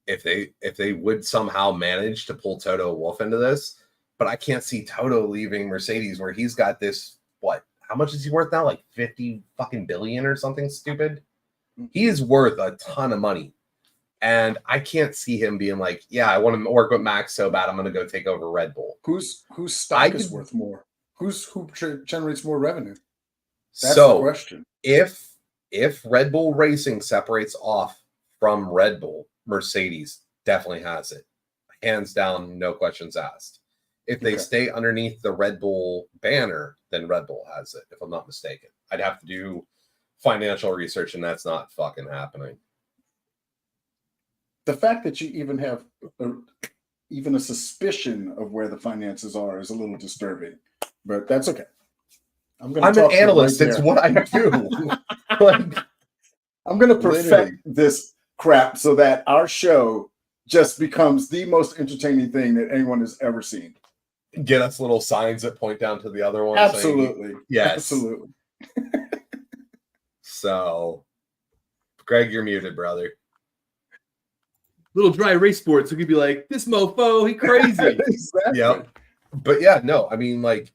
if they would somehow manage to pull Toto Wolff into this, but I can't see Toto leaving Mercedes where he's got this, what, how much is he worth now? Like 50 fucking billion or something stupid. He is worth a ton of money. And I can't see him being like, yeah, I want to work with Max so bad, I'm going to go take over Red Bull. Whose stock is worth more? Who generates more revenue? That's the So question. if Red Bull Racing separates off from Red Bull, Mercedes definitely has it. Hands down, no questions asked. If they Okay. stay underneath the Red Bull banner, then Red Bull has it, if I'm not mistaken. I'd have to do financial research, and that's not fucking happening. The fact that you even have even a suspicion of where the finances are is a little disturbing, but that's okay. I'm an analyst. It's what I do. Like, I'm going to perfect Literally. this crap so that our show just becomes the most entertaining thing that anyone has ever seen. get us little signs that point down to the other one. saying- Absolutely. Yes. Absolutely. So, Greg, you're muted, brother. Little dry race sports, so could be like, this mofo, he crazy. Exactly. Yep. But yeah, no, I mean, like,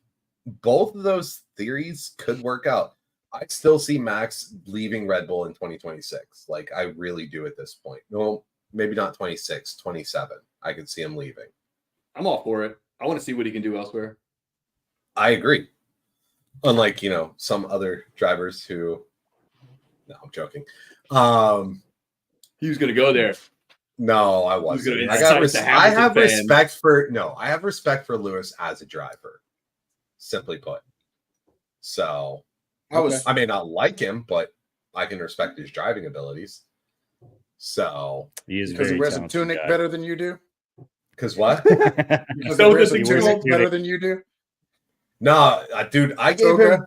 both of those theories could work out. I still see Max leaving Red Bull in 2026. Like, I really do at this point. No, maybe not 26, 27. I could see him leaving. I'm all for it. I want to see what he can do elsewhere. I agree. Unlike, some other drivers who, no, I'm joking. He was going to go there. No, I gonna wasn't. incite the I have Hamilton fans. I have respect for Lewis as a driver, simply put. So I may not like him, but I can respect his driving abilities. So He is Because he very wears a talented tunic guy. better than you do? because what? Because So he wears does a he wears a tunic better tunic. than you do? No, dude, I So gave him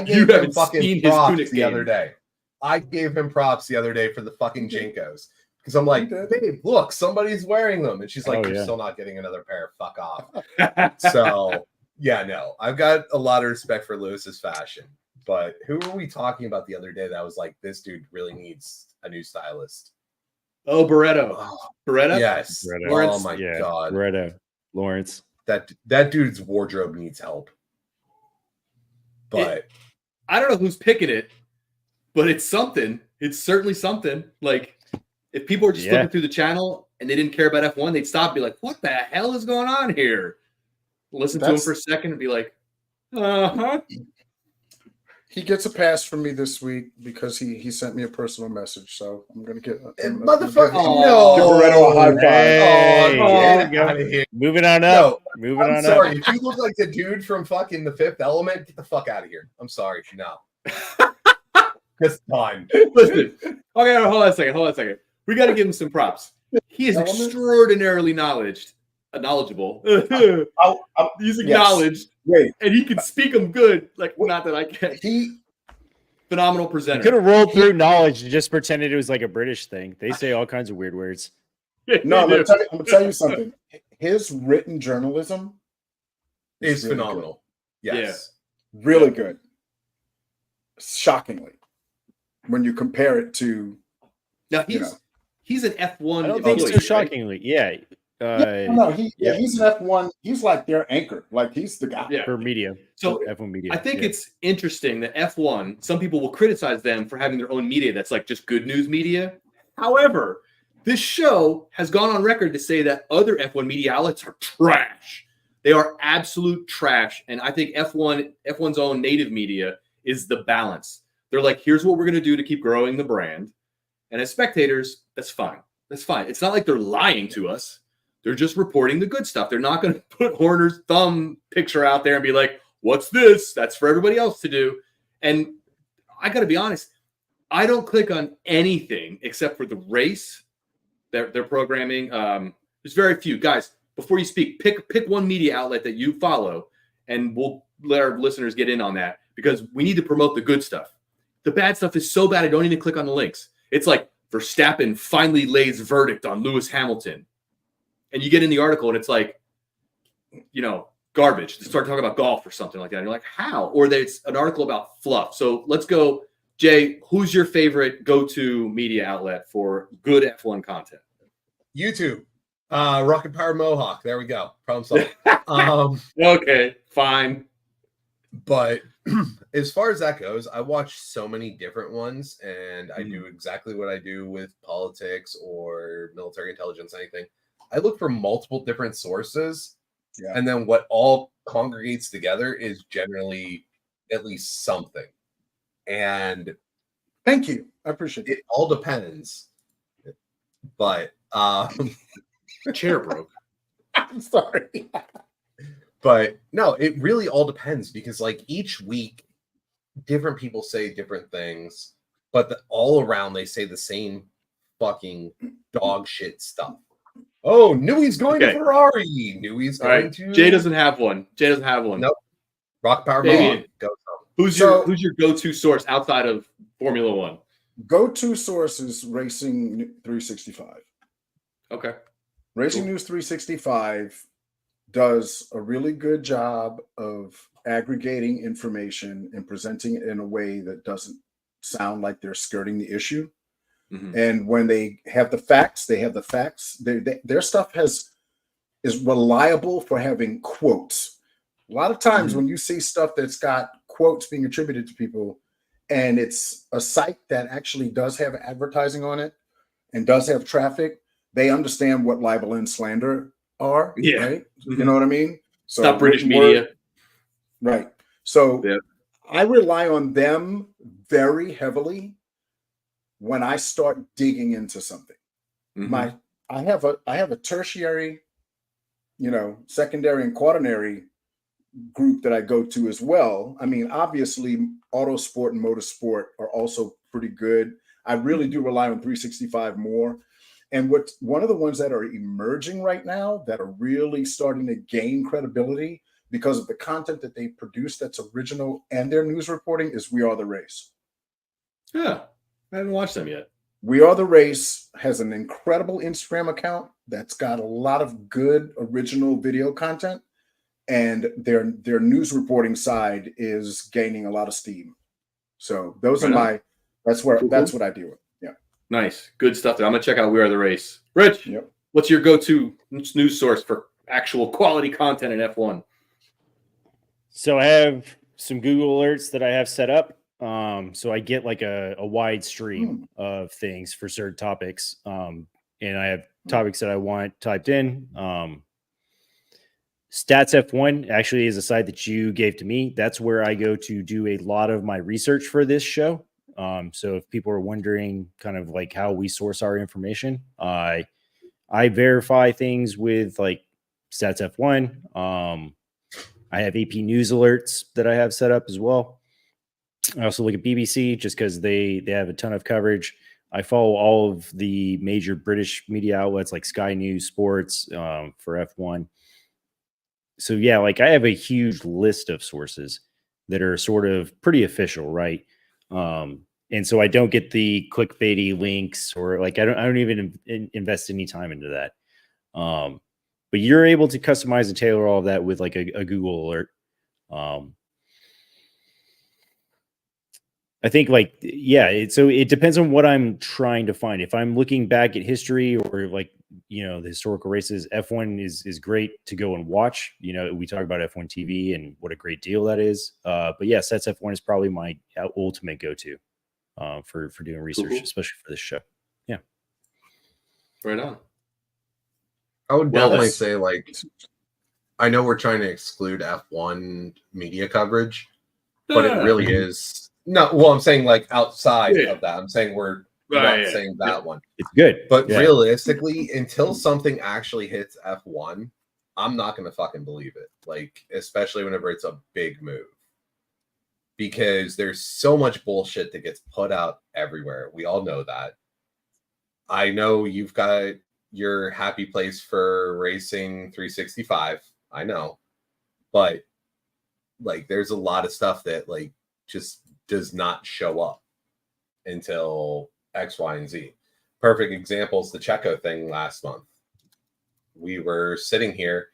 You haven't fucking seen his props tunic the game. other day. I gave him props the other day for the fucking Jinkos. Because I'm like, You did. babe, look, somebody's wearing them. And she's like, Oh, you're yeah. still not getting another pair. Fuck off. So, yeah, no, I've got a lot of respect for Lewis's fashion. But who were we talking about the other day that was like, this dude really needs a new stylist? Oh, Barretto. Oh, Barretto? yes. Barretto. Oh, my Yeah, God. Loretto, Lawrence. That dude's wardrobe needs help. But I don't know who's picking it, but it's something. It's certainly something. Like, if people were just Yeah. looking through the channel and they didn't care about F1, they'd stop and be like, what the hell is going on here? Listen to him That's- for a second and be like, uh-huh. He gets a pass from me this week because he sent me a personal message. So I'm going to get motherfucker, Aw. no. Give Barretto a high five. Hey, Oh, there get we go. out of here. Moving on No, up. Moving I'm on sorry. up. If you look like the dude from fucking The Fifth Element, get the fuck out of here. I'm sorry. No. Just done. Listen. Okay, hold on a second. We got to give him some props. He is Element? extraordinarily knowledgeable. He's acknowledged, Wait, and he can speak them good. Like, not that I can. he Phenomenal You presenter. could have rolled through knowledge and just pretended it was like a British thing. They say all kinds of weird words. no. I'm going to tell you something. His written journalism It's really phenomenal. Yes. Really good. Shockingly, when you compare it to, Now you know. he's an F1. I don't think so. employee, right? Shockingly, yeah. He's an F1. He's like their anchor. Like he's the guy. Yeah. For media. So F1 media. I think yeah. it's interesting that F1, some people will criticize them for having their own media that's like just good news media. However, this show has gone on record to say that other F1 media outlets are trash. They are absolute trash. And I think F1's own native media is the balance. They're like, here's what we're going to do to keep growing the brand. And as spectators, that's fine. That's fine. It's not like they're lying to us. They're just reporting the good stuff. They're not going to put Horner's thumb picture out there and be like, what's this? That's for everybody else to do. And I got to be honest, I don't click on anything except for the race, their programming. There's very few. Guys, before you speak, pick one media outlet that you follow, and we'll let our listeners get in on that because we need to promote the good stuff. The bad stuff is so bad I don't even click on the links. It's like Verstappen finally lays verdict on Lewis Hamilton. And you get in the article and it's like, garbage. They start talking about golf or something like that. And you're like, how? Or there's an article about fluff. So let's go. Jay, who's your favorite go-to media outlet for good F1 content? YouTube. Rocket Power Mohawk. There we go. Problem solved. Okay, fine. But as far as that goes, I watch so many different ones, and I do exactly what I do with politics or military intelligence, anything. I look for multiple different sources, and then what all congregates together is generally at least something. And thank you. I appreciate it. It all depends. But chair broke. I'm sorry. But no, it really all depends because like each week, different people say different things, but all around they say the same fucking dog shit stuff. Oh, Newey's going to Ferrari. Newey's going to. Jay doesn't have one. Nope. Rock Power Mohawk. Go. Who's your go-to source outside of Formula One? Go-to source is Racing 365. Okay. Racing News 365 does a really good job of aggregating information and presenting it in a way that doesn't sound like they're skirting the issue. Mm-hmm. And when they have the facts, they have the facts. Their stuff is reliable for having quotes. A lot of times when you see stuff that's got quotes being attributed to people, and it's a site that actually does have advertising on it and does have traffic, they understand what libel and slander are. Yeah. Right? You know what I mean? So it's not British media. Right. So I rely on them very heavily when I start digging into something. Mm-hmm. I have a tertiary, secondary and quaternary group that I go to as well. I mean, obviously, Autosport and Motorsport are also pretty good. I really do rely on 365 more. And one of the ones that are emerging right now that are really starting to gain credibility because of the content that they produce that's original and their news reporting is We Are the Race. Yeah, I haven't watched them yet. We Are the Race has an incredible Instagram account that's got a lot of good original video content, and their news reporting side is gaining a lot of steam. So those are that's what I deal with. Yeah. Nice. Good stuff there. I'm gonna check out We Are the Race. Rich, what's your go-to news source for actual quality content in F1? So I have some Google alerts that I have set up. So I get like a wide stream of things for certain topics. And I have topics that I want typed in. Stats F1 actually is a site that you gave to me. That's where I go to do a lot of my research for this show. So if people are wondering kind of like how we source our information, I verify things with like Stats F1. I have AP News alerts that I have set up as well. I also look at BBC just because they have a ton of coverage. I follow all of the major British media outlets like Sky News Sports for F1. So yeah, like I have a huge list of sources that are sort of pretty official, right? And so I don't get the clickbaity links or like I don't even invest any time into that. But you're able to customize and tailor all of that with like a Google alert. I think so it depends on what I'm trying to find. If I'm looking back at history or the historical races, F1 is great to go and watch. We talk about F1 TV and what a great deal that is. But yeah, Sets F1 is probably my ultimate go-to for doing research, Cool. especially for this show. Yeah. Right on. I would Well, definitely that's- say, I know we're trying to exclude F1 media coverage, but it really is no. Well, I'm saying outside of that. I'm saying we're not saying that one. It's good. But Yeah. realistically, until something actually hits F1, I'm not going to fucking believe it. Especially whenever it's a big move. Because there's so much bullshit that gets put out everywhere. We all know that. I know you've got your happy place for Racing 365. I know. But there's a lot of stuff that just does not show up until X, Y, and Z. Perfect example is the Checo thing last month. We were sitting here,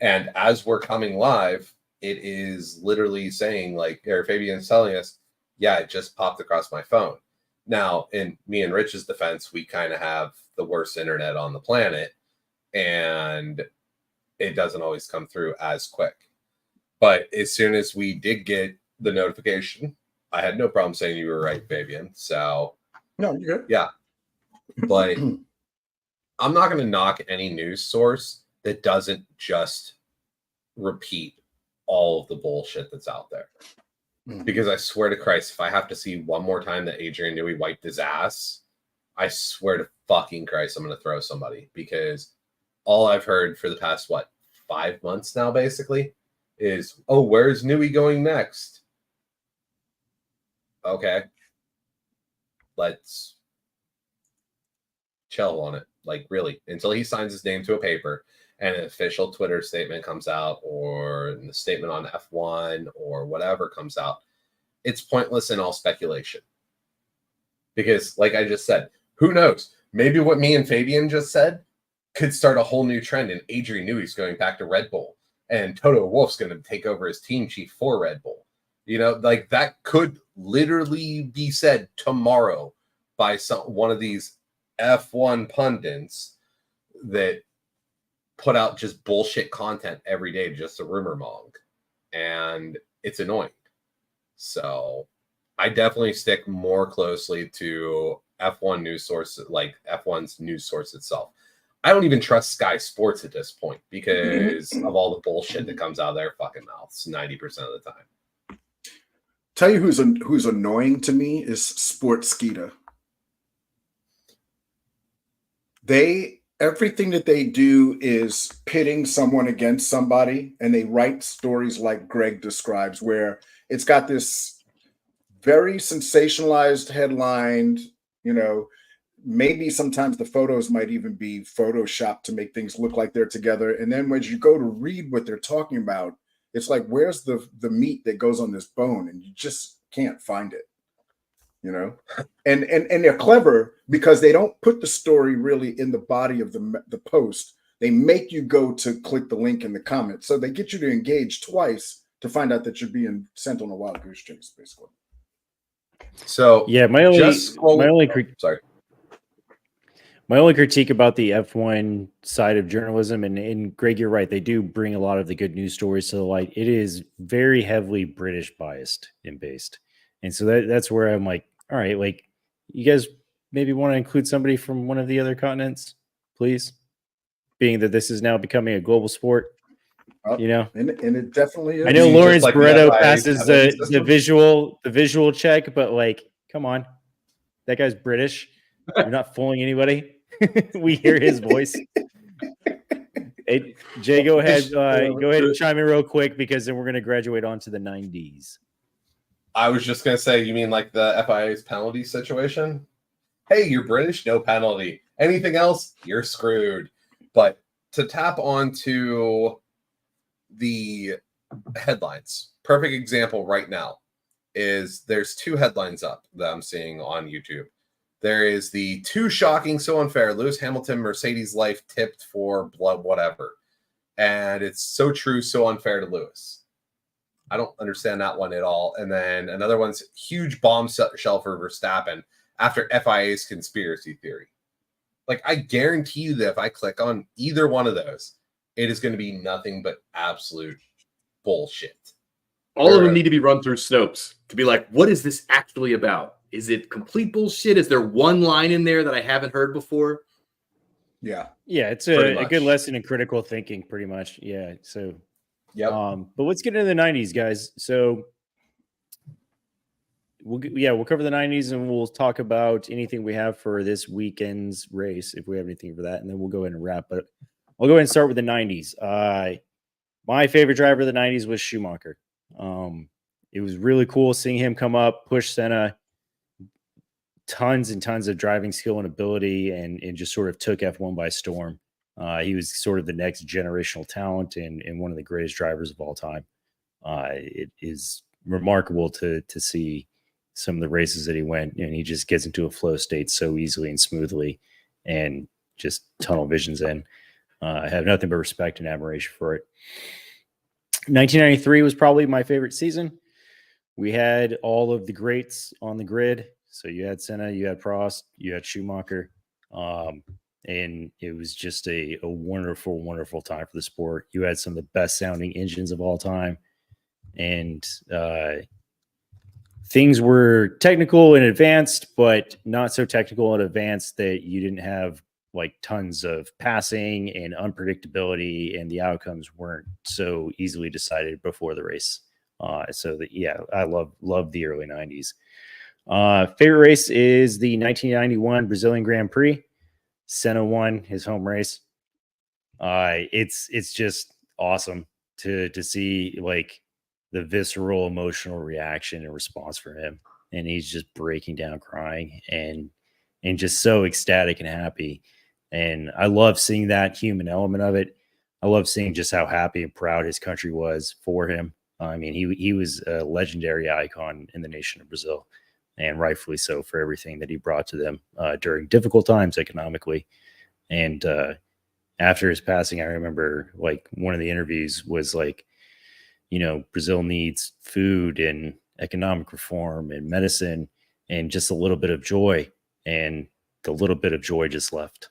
and as we're coming live, it is literally saying Fabian's telling us, yeah, it just popped across my phone. Now, in me and Rich's defense, we kind of have the worst internet on the planet, and it doesn't always come through as quick. But as soon as we did get the notification, I had no problem saying you were right, Fabian. So No, you're good. yeah. But I'm not going to knock any news source that doesn't just repeat all of the bullshit that's out there. Because I swear to Christ, if I have to see one more time that Adrian Newey wiped his ass, I swear to fucking Christ, I'm going to throw somebody. Because all I've heard for the past, 5 months now, basically, is, oh, where's Newey going next? Okay. Let's chill on it. Really, until he signs his name to a paper and an official Twitter statement comes out, or the statement on F1 or whatever comes out, it's pointless in all speculation. Because, like I just said, who knows? Maybe what me and Fabian just said could start a whole new trend, and Adrian Newey's going back to Red Bull, and Toto Wolff's going to take over as team chief for Red Bull. That could literally be said tomorrow by one of these F1 pundits that put out just bullshit content every day, just a rumor mong, and it's annoying. So I definitely stick more closely to F1 news source, F1's news source itself. I don't even trust Sky Sports at this point because of all the bullshit that comes out of their fucking mouths 90% of the time. Tell you who's annoying to me is Sportskeeda. Everything that they do is pitting someone against somebody, and they write stories like Greg describes, where it's got this very sensationalized headline, maybe sometimes the photos might even be photoshopped to make things look like they're together. And then when you go to read what they're talking about, it's where's the meat that goes on this bone? And you just can't find it. And they're clever because they don't put the story really in the body of the post. They make you go to click the link in the comment. So they get you to engage twice to find out that you're being sent on a wild goose chase, basically. So yeah, my only critique about the F1 side of journalism, and Greg, you're right, they do bring a lot of the good news stories to the light. It is very heavily British biased and based. And so that's where I'm all right, you guys maybe want to include somebody from one of the other continents, please? Being that this is now becoming a global sport, And it definitely is. I know Lawrence Barretto the passes the visual check, but come on, that guy's British. You're not fooling anybody. We hear his voice. Hey, Jay, go ahead and chime in real quick, because then we're going to graduate on to the 90s. I was just going to say, you mean the FIA's penalty situation? Hey, you're British, no penalty. Anything else, you're screwed. But to tap onto the headlines, perfect example right now is there's 2 headlines up that I'm seeing on YouTube. There is the too shocking, so unfair, Lewis Hamilton, Mercedes life tipped for blood, whatever. And it's so true, so unfair to Lewis. I don't understand that one at all. And then another one's huge bomb shell for Verstappen after FIA's conspiracy theory. Like, I guarantee you that if I click on either one of those, it is going to be nothing but absolute bullshit. All of them need to be run through Snopes to be like, what is this actually about? Is it complete bullshit? Is there one line in there that I haven't heard before? Yeah. Yeah, it's Pretty a much. good lesson in critical thinking, pretty much. Yeah. So, Yep. but let's get into the 90s, guys. So, we'll cover the 90s and we'll talk about anything we have for this weekend's race, if we have anything for that, and then we'll go ahead and wrap. But I'll go ahead and start with the 90s. My favorite driver of the 90s was Schumacher. It was really cool seeing him come up, push Senna, tons and tons of driving skill and ability, and just sort of took F1 by storm. He was sort of the next generational talent and one of the greatest drivers of all time. It is remarkable to see some of the races that he went, and he just gets into a flow state so easily and smoothly and just tunnel visions in. I have nothing but respect and admiration for it. 1993 was probably my favorite season. We had all of the greats on the grid. So you had Senna, you had Prost, you had Schumacher. And it was just a wonderful, wonderful time for the sport. You had some of the best sounding engines of all time. And things were technical and advanced, but not so technical and advanced that you didn't have like tons of passing and unpredictability, and the outcomes weren't so easily decided before the race. I love the early 90s. Favorite race is the 1991 Brazilian Grand Prix. Senna won his home race. It's just awesome to see like the visceral emotional reaction and response from him, and he's just breaking down crying and just so ecstatic and happy. And I love seeing that human element of it. I love seeing just how happy and proud his country was for him. I mean, he was a legendary icon in the nation of Brazil, and rightfully so for everything that he brought to them during difficult times economically. And after his passing, I remember like one of the interviews was like, you know, Brazil needs food and economic reform and medicine and just a little bit of joy. And the little bit of joy just left.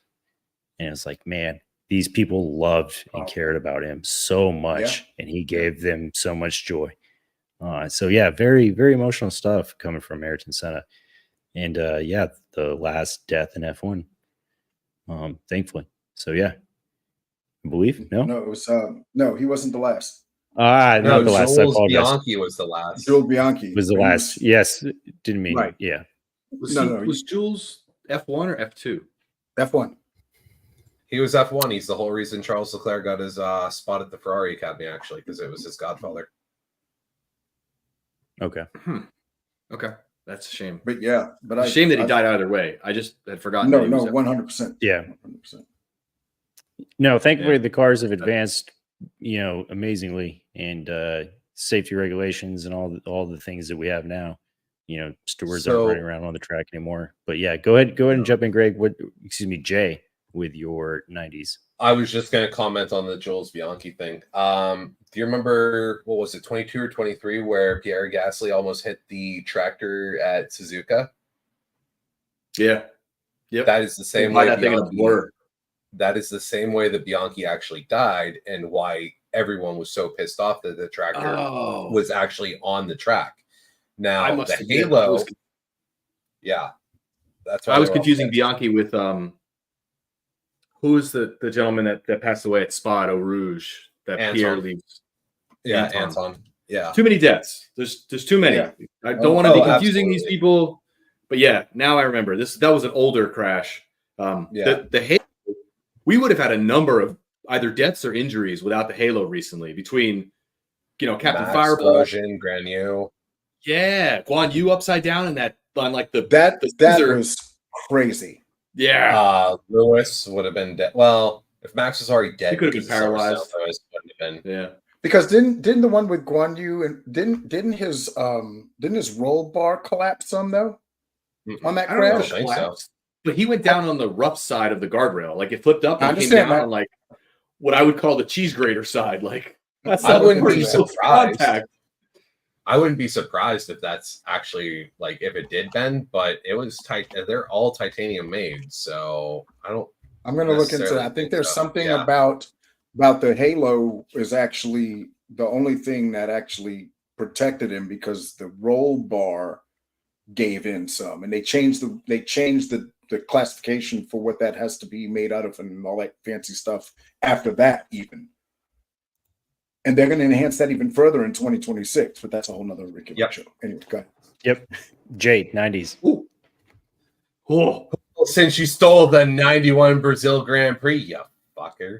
And it's like, man, these people loved and cared about him so much, and he gave them so much joy. So yeah, very, very emotional stuff coming from Ayrton Senna. And the last death in F1, thankfully. So yeah, I believe no, No, it was no, he wasn't the last. not the last. I Jules apologize. Bianchi was the last. Jules Bianchi Was the last? Yes, didn't mean Right. yeah. Was Jules F1 or F2? F1. He was F1. He's the whole reason Charles Leclerc got his spot at the Ferrari Academy, actually, because it was his godfather. Okay. Okay, that's a shame. But yeah, but A shame that he died either way. I just had forgotten. No, that he no, was 100%. Yeah. 100%. No, thankfully Yeah. the cars have advanced, amazingly, and safety regulations and all the things that we have now. Stewards aren't running around on the track anymore. But yeah, go ahead and jump in, Greg. Jay, with your 90s. I was just going to comment on the Jules Bianchi thing. Do you remember, what was it, 22 or 23, where Pierre Gasly almost hit the tractor at Suzuka? Yeah. Yep. That is the same Why way. that thing in a blur. That is the same way that Bianchi actually died, and why everyone was so pissed off that the tractor was actually on the track. Now the Halo, yeah, that's why I was they were all confusing pissed. Bianchi with who was the gentleman that passed away at Spa Eau Rouge that Anton. Pierre leaves. Yeah, Anton. Anton. Yeah, Too many deaths. There's too many. Yeah. I don't want to be confusing these absolutely. people, but yeah, now I remember this. That was an older crash. The Halo. We would have had a number of either deaths or injuries without the Halo recently. Between Captain Max, Fireball, Grosjean, Grenier. yeah, Guan Yu upside down and that on like the That scissor. was crazy. Yeah. Lewis would have been dead. Well, if Max was already dead, He could have been because of summer paralyzed. snow, Lewis wouldn't have been. Yeah. Because didn't the one with Guan Yu and didn't his roll bar collapse some though on that I don't know if crash? it think so. collapsed, but he went down on the rough side of the guardrail. Like it flipped up I and came understand down that. on like what I would call the cheese grater side. Like that's I not wouldn't where be you still surprised. contact. I wouldn't be surprised if that's actually like if it did bend, but it was tight. They're all titanium made, so I don't. I'm going to look into necessarily that. I think think there's so. something Yeah. about the halo is actually the only thing that actually protected him, because the roll bar gave in some, and they changed the classification for what that has to be made out of and all that fancy stuff after that even. And they're going to enhance that even further in 2026, but that's a whole nother Ricky show. Anyway, go ahead. Yep. Jade, 90s. Ooh. Oh, Well, since you stole the 91 Brazil Grand Prix, you fucker.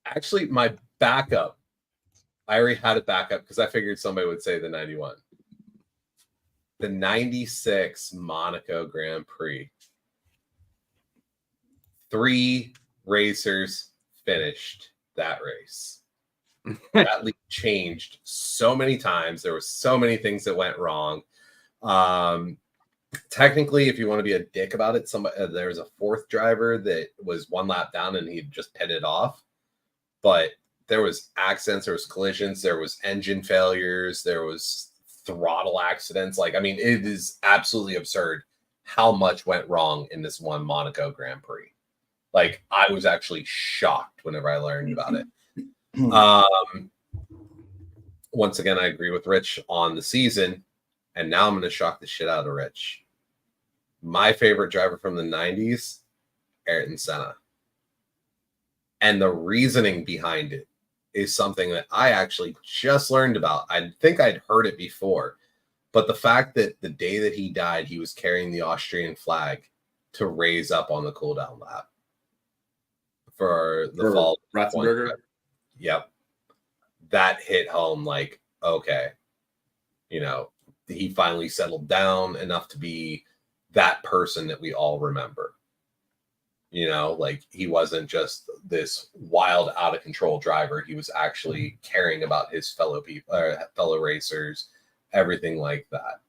Actually, my backup, I already had a backup because I figured somebody would say the 91. The 96 Monaco Grand Prix. 3 racers finished that race. That league changed so many times. There were so many things that went wrong. Technically, if you want to be a dick about it, there was a 4th driver that was 1 lap down and he just pitted off. But there was accidents, there was collisions, there was engine failures, there was throttle accidents. Like, I mean, it is absolutely absurd how much went wrong in this one Monaco Grand Prix. Like, I was actually shocked whenever I learned about it. Once again, I agree with Rich on the season, and now I'm going to shock the shit out of Rich. My favorite driver from the 90s, Ayrton Senna. And the reasoning behind it is something that I actually just learned about. I think I'd heard it before, but the fact that the day that he died, he was carrying the Austrian flag to raise up on the cooldown lap for the fall. Ratzenberger. Yep. That hit home like, okay, he finally settled down enough to be that person that we all remember. Like he wasn't just this wild, out of control driver. He was actually caring about his fellow racers, everything like that.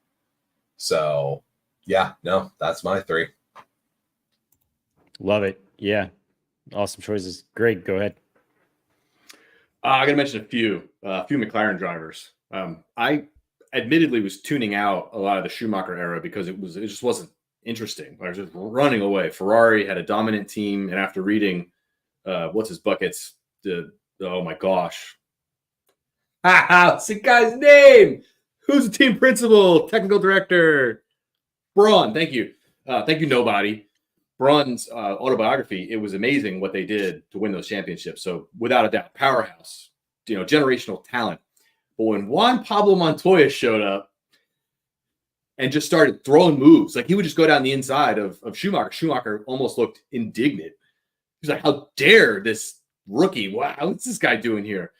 So, yeah, no, that's my 3. Love it. Yeah. Awesome choices. Greg, go ahead. I got to mention a few McLaren drivers. I admittedly was tuning out a lot of the Schumacher era because it just wasn't interesting. I was just running away. Ferrari had a dominant team, and after reading what's his buckets, oh my gosh, what's the guy's name? Who's the team principal, technical director? Braun. Thank you, nobody. Braun's autobiography. It was amazing what they did to win those championships. So without a doubt, powerhouse, generational talent. But when Juan Pablo Montoya showed up and just started throwing moves, like he would just go down the inside of Schumacher. Schumacher almost looked indignant. He's like, how dare this rookie? Wow, what's this guy doing here?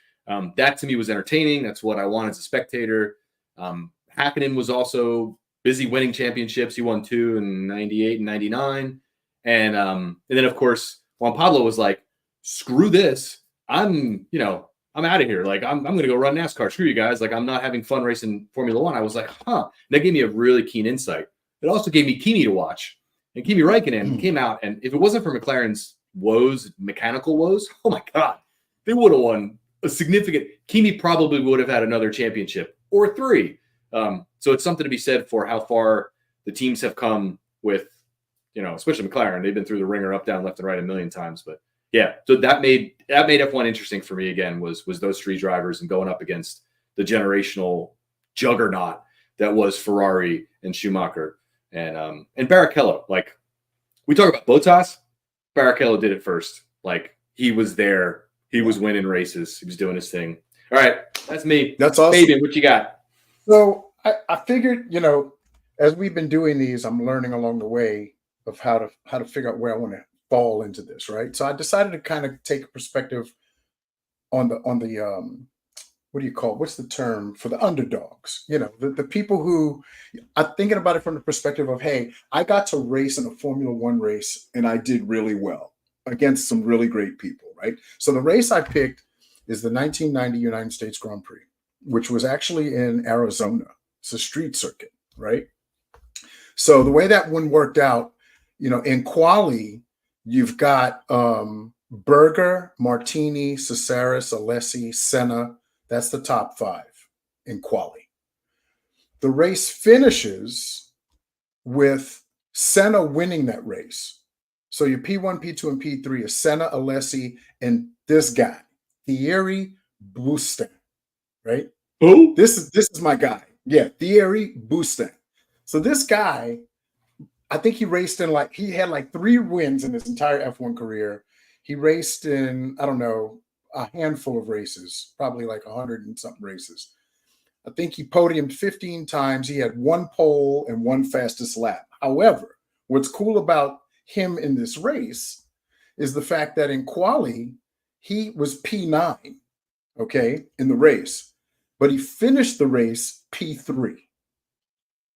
That to me was entertaining. That's what I want as a spectator. Hakkinen was also busy winning championships. He won 2 in 98 and 99. And then, of course, Juan Pablo was like, screw this. I'm out of here. Like, I'm going to go run NASCAR. Screw you guys. Like, I'm not having fun racing Formula One. I was like, huh. That gave me a really keen insight. It also gave me Kimi to watch. And Kimi Räikkönen came out. And if it wasn't for McLaren's woes, mechanical woes, oh, my God, they would have won a significant. Kimi probably would have had another championship or 3. So it's something to be said for how far the teams have come with, especially McLaren. They've been through the ringer up, down, left, and right a million times. But yeah, so that made F1 interesting for me again, was those 3 drivers and going up against the generational juggernaut that was Ferrari and Schumacher and Barrichello. Like, we talk about Bottas, Barrichello did it first. Like, he was there, he was winning races, he was doing his thing. All right, that's me. That's awesome. Fabian, what you got? So I figured, as we've been doing these, I'm learning along the way of how to figure out where I want to fall into this, right? So I decided to kind of take a perspective on the what's the term for the underdogs? The people who are thinking about it from the perspective of, hey, I got to race in a Formula One race and I did really well against some really great people, right? So the race I picked is the 1990 United States Grand Prix, which was actually in Arizona. It's a street circuit, right? So the way that one worked out, in quali, you've got Berger, Martini, Cesaris, Alessi, Senna. That's the top 5. in quali. The race finishes with Senna winning that race. So your P1, P2, and P3 is Senna, Alessi, and this guy, Thierry Boustin, right? Who? This is my guy. Yeah, Thierry Boustin. So this guy, I think he raced in he had 3 wins in his entire F1 career. He raced in, I don't know, a handful of races, probably 100 and something races. I think he podiumed 15 times. He had 1 pole and 1 fastest lap. However, what's cool about him in this race is the fact that in quali, he was P9, okay, in the race, but he finished the race P3,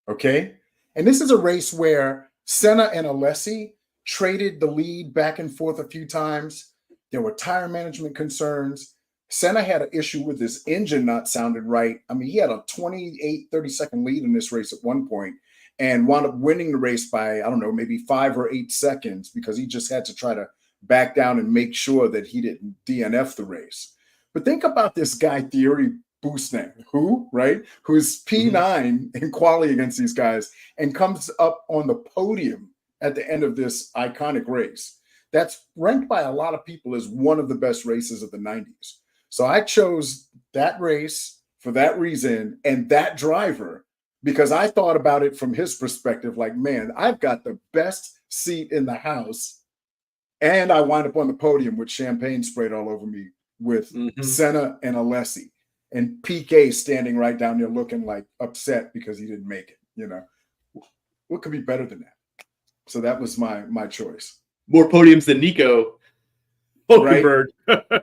okay? And this is a race where Senna and Alessi traded the lead back and forth a few times. There were tire management concerns. Senna had an issue with his engine not sounding right. I mean, he had a 30-second lead in this race at one point and wound up winning the race by, I don't know, maybe 5 or 8 seconds because he just had to try to back down and make sure that he didn't DNF the race. But think about this guy, Thierry Boustin, who's P9 in quali against these guys and comes up on the podium at the end of this iconic race. That's ranked by a lot of people as one of the best races of the 90s. So I chose that race for that reason and that driver because I thought about it from his perspective, man, I've got the best seat in the house. And I wind up on the podium with champagne sprayed all over me with Senna and Alessi. And PK standing right down there looking upset because he didn't make it. What could be better than that? So that was my choice. More podiums than Nico Hulkenberg. Right?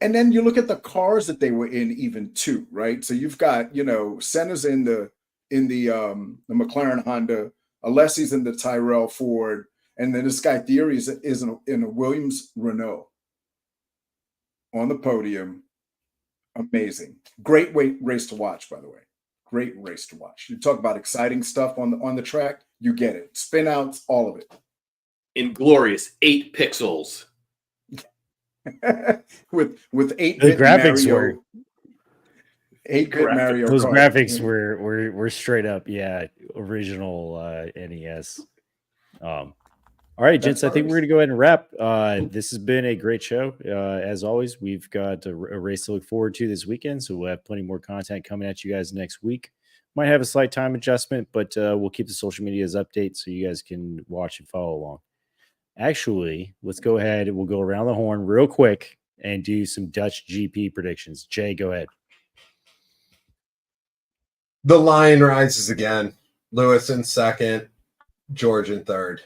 And then you look at the cars that they were in even too, right? So you've got, Senna's in the McLaren Honda, Alessi's in the Tyrrell Ford, and then this guy Thierry is in a Williams Renault on the podium. Amazing. Great race to watch, by the way. Great race to watch. You talk about exciting stuff on the track, you get it. Spin outs, all of it. Inglorious 8 pixels. with 8-bit the graphics Mario, were 8-bit Mario. Those Kart. graphics were straight up, original NES. All right, gents, I think we're gonna go ahead and wrap. This has been a great show. As always, we've got a race to look forward to this weekend, so we'll have plenty more content coming at you guys next week. Might have a slight time adjustment, but we'll keep the social medias update so you guys can watch and follow along. Actually, let's go ahead and we'll go around the horn real quick and do some Dutch GP predictions. Jay, go ahead. The line rises again. Lewis in second, George in third.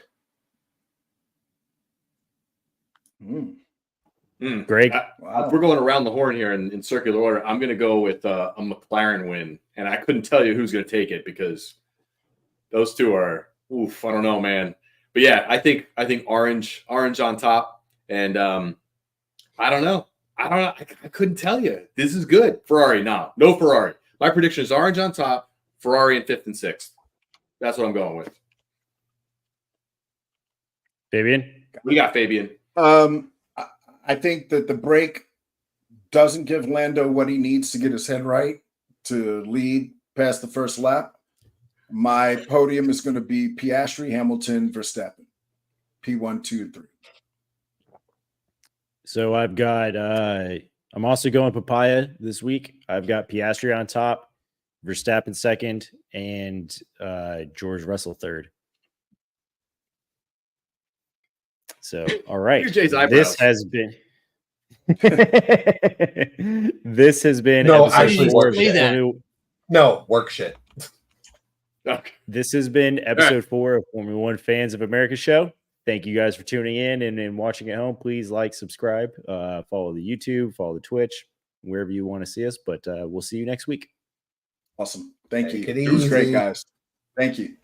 Greg? Wow. We're going around the horn here in circular order. I'm going to go with a McLaren win, and I couldn't tell you who's going to take it because those two are, I don't know, man. But yeah, I think orange on top, and I don't know. I couldn't tell you. This is good. Ferrari, no Ferrari. My prediction is orange on top, Ferrari in 5th and 6th. That's what I'm going with. Fabian? What do you got, Fabian? I think that the break doesn't give Lando what he needs to get his head right to lead past the first lap. My podium is going to be Piastri, Hamilton, Verstappen. P1, 2, and 3. So I've got I'm also going papaya this week. I've got Piastri on top, Verstappen second, and George Russell third. So all right. This has been this has been No, episode actually, 4 of say that. No, work shit. Okay. This has been episode 4 of Formula One Fans of America show. Thank you guys for tuning in and watching at home. Please like, subscribe, follow the YouTube, follow the Twitch, wherever you want to see us. But we'll see you next week. Awesome. Thank you. Take it It was great, easy. guys. Thank you.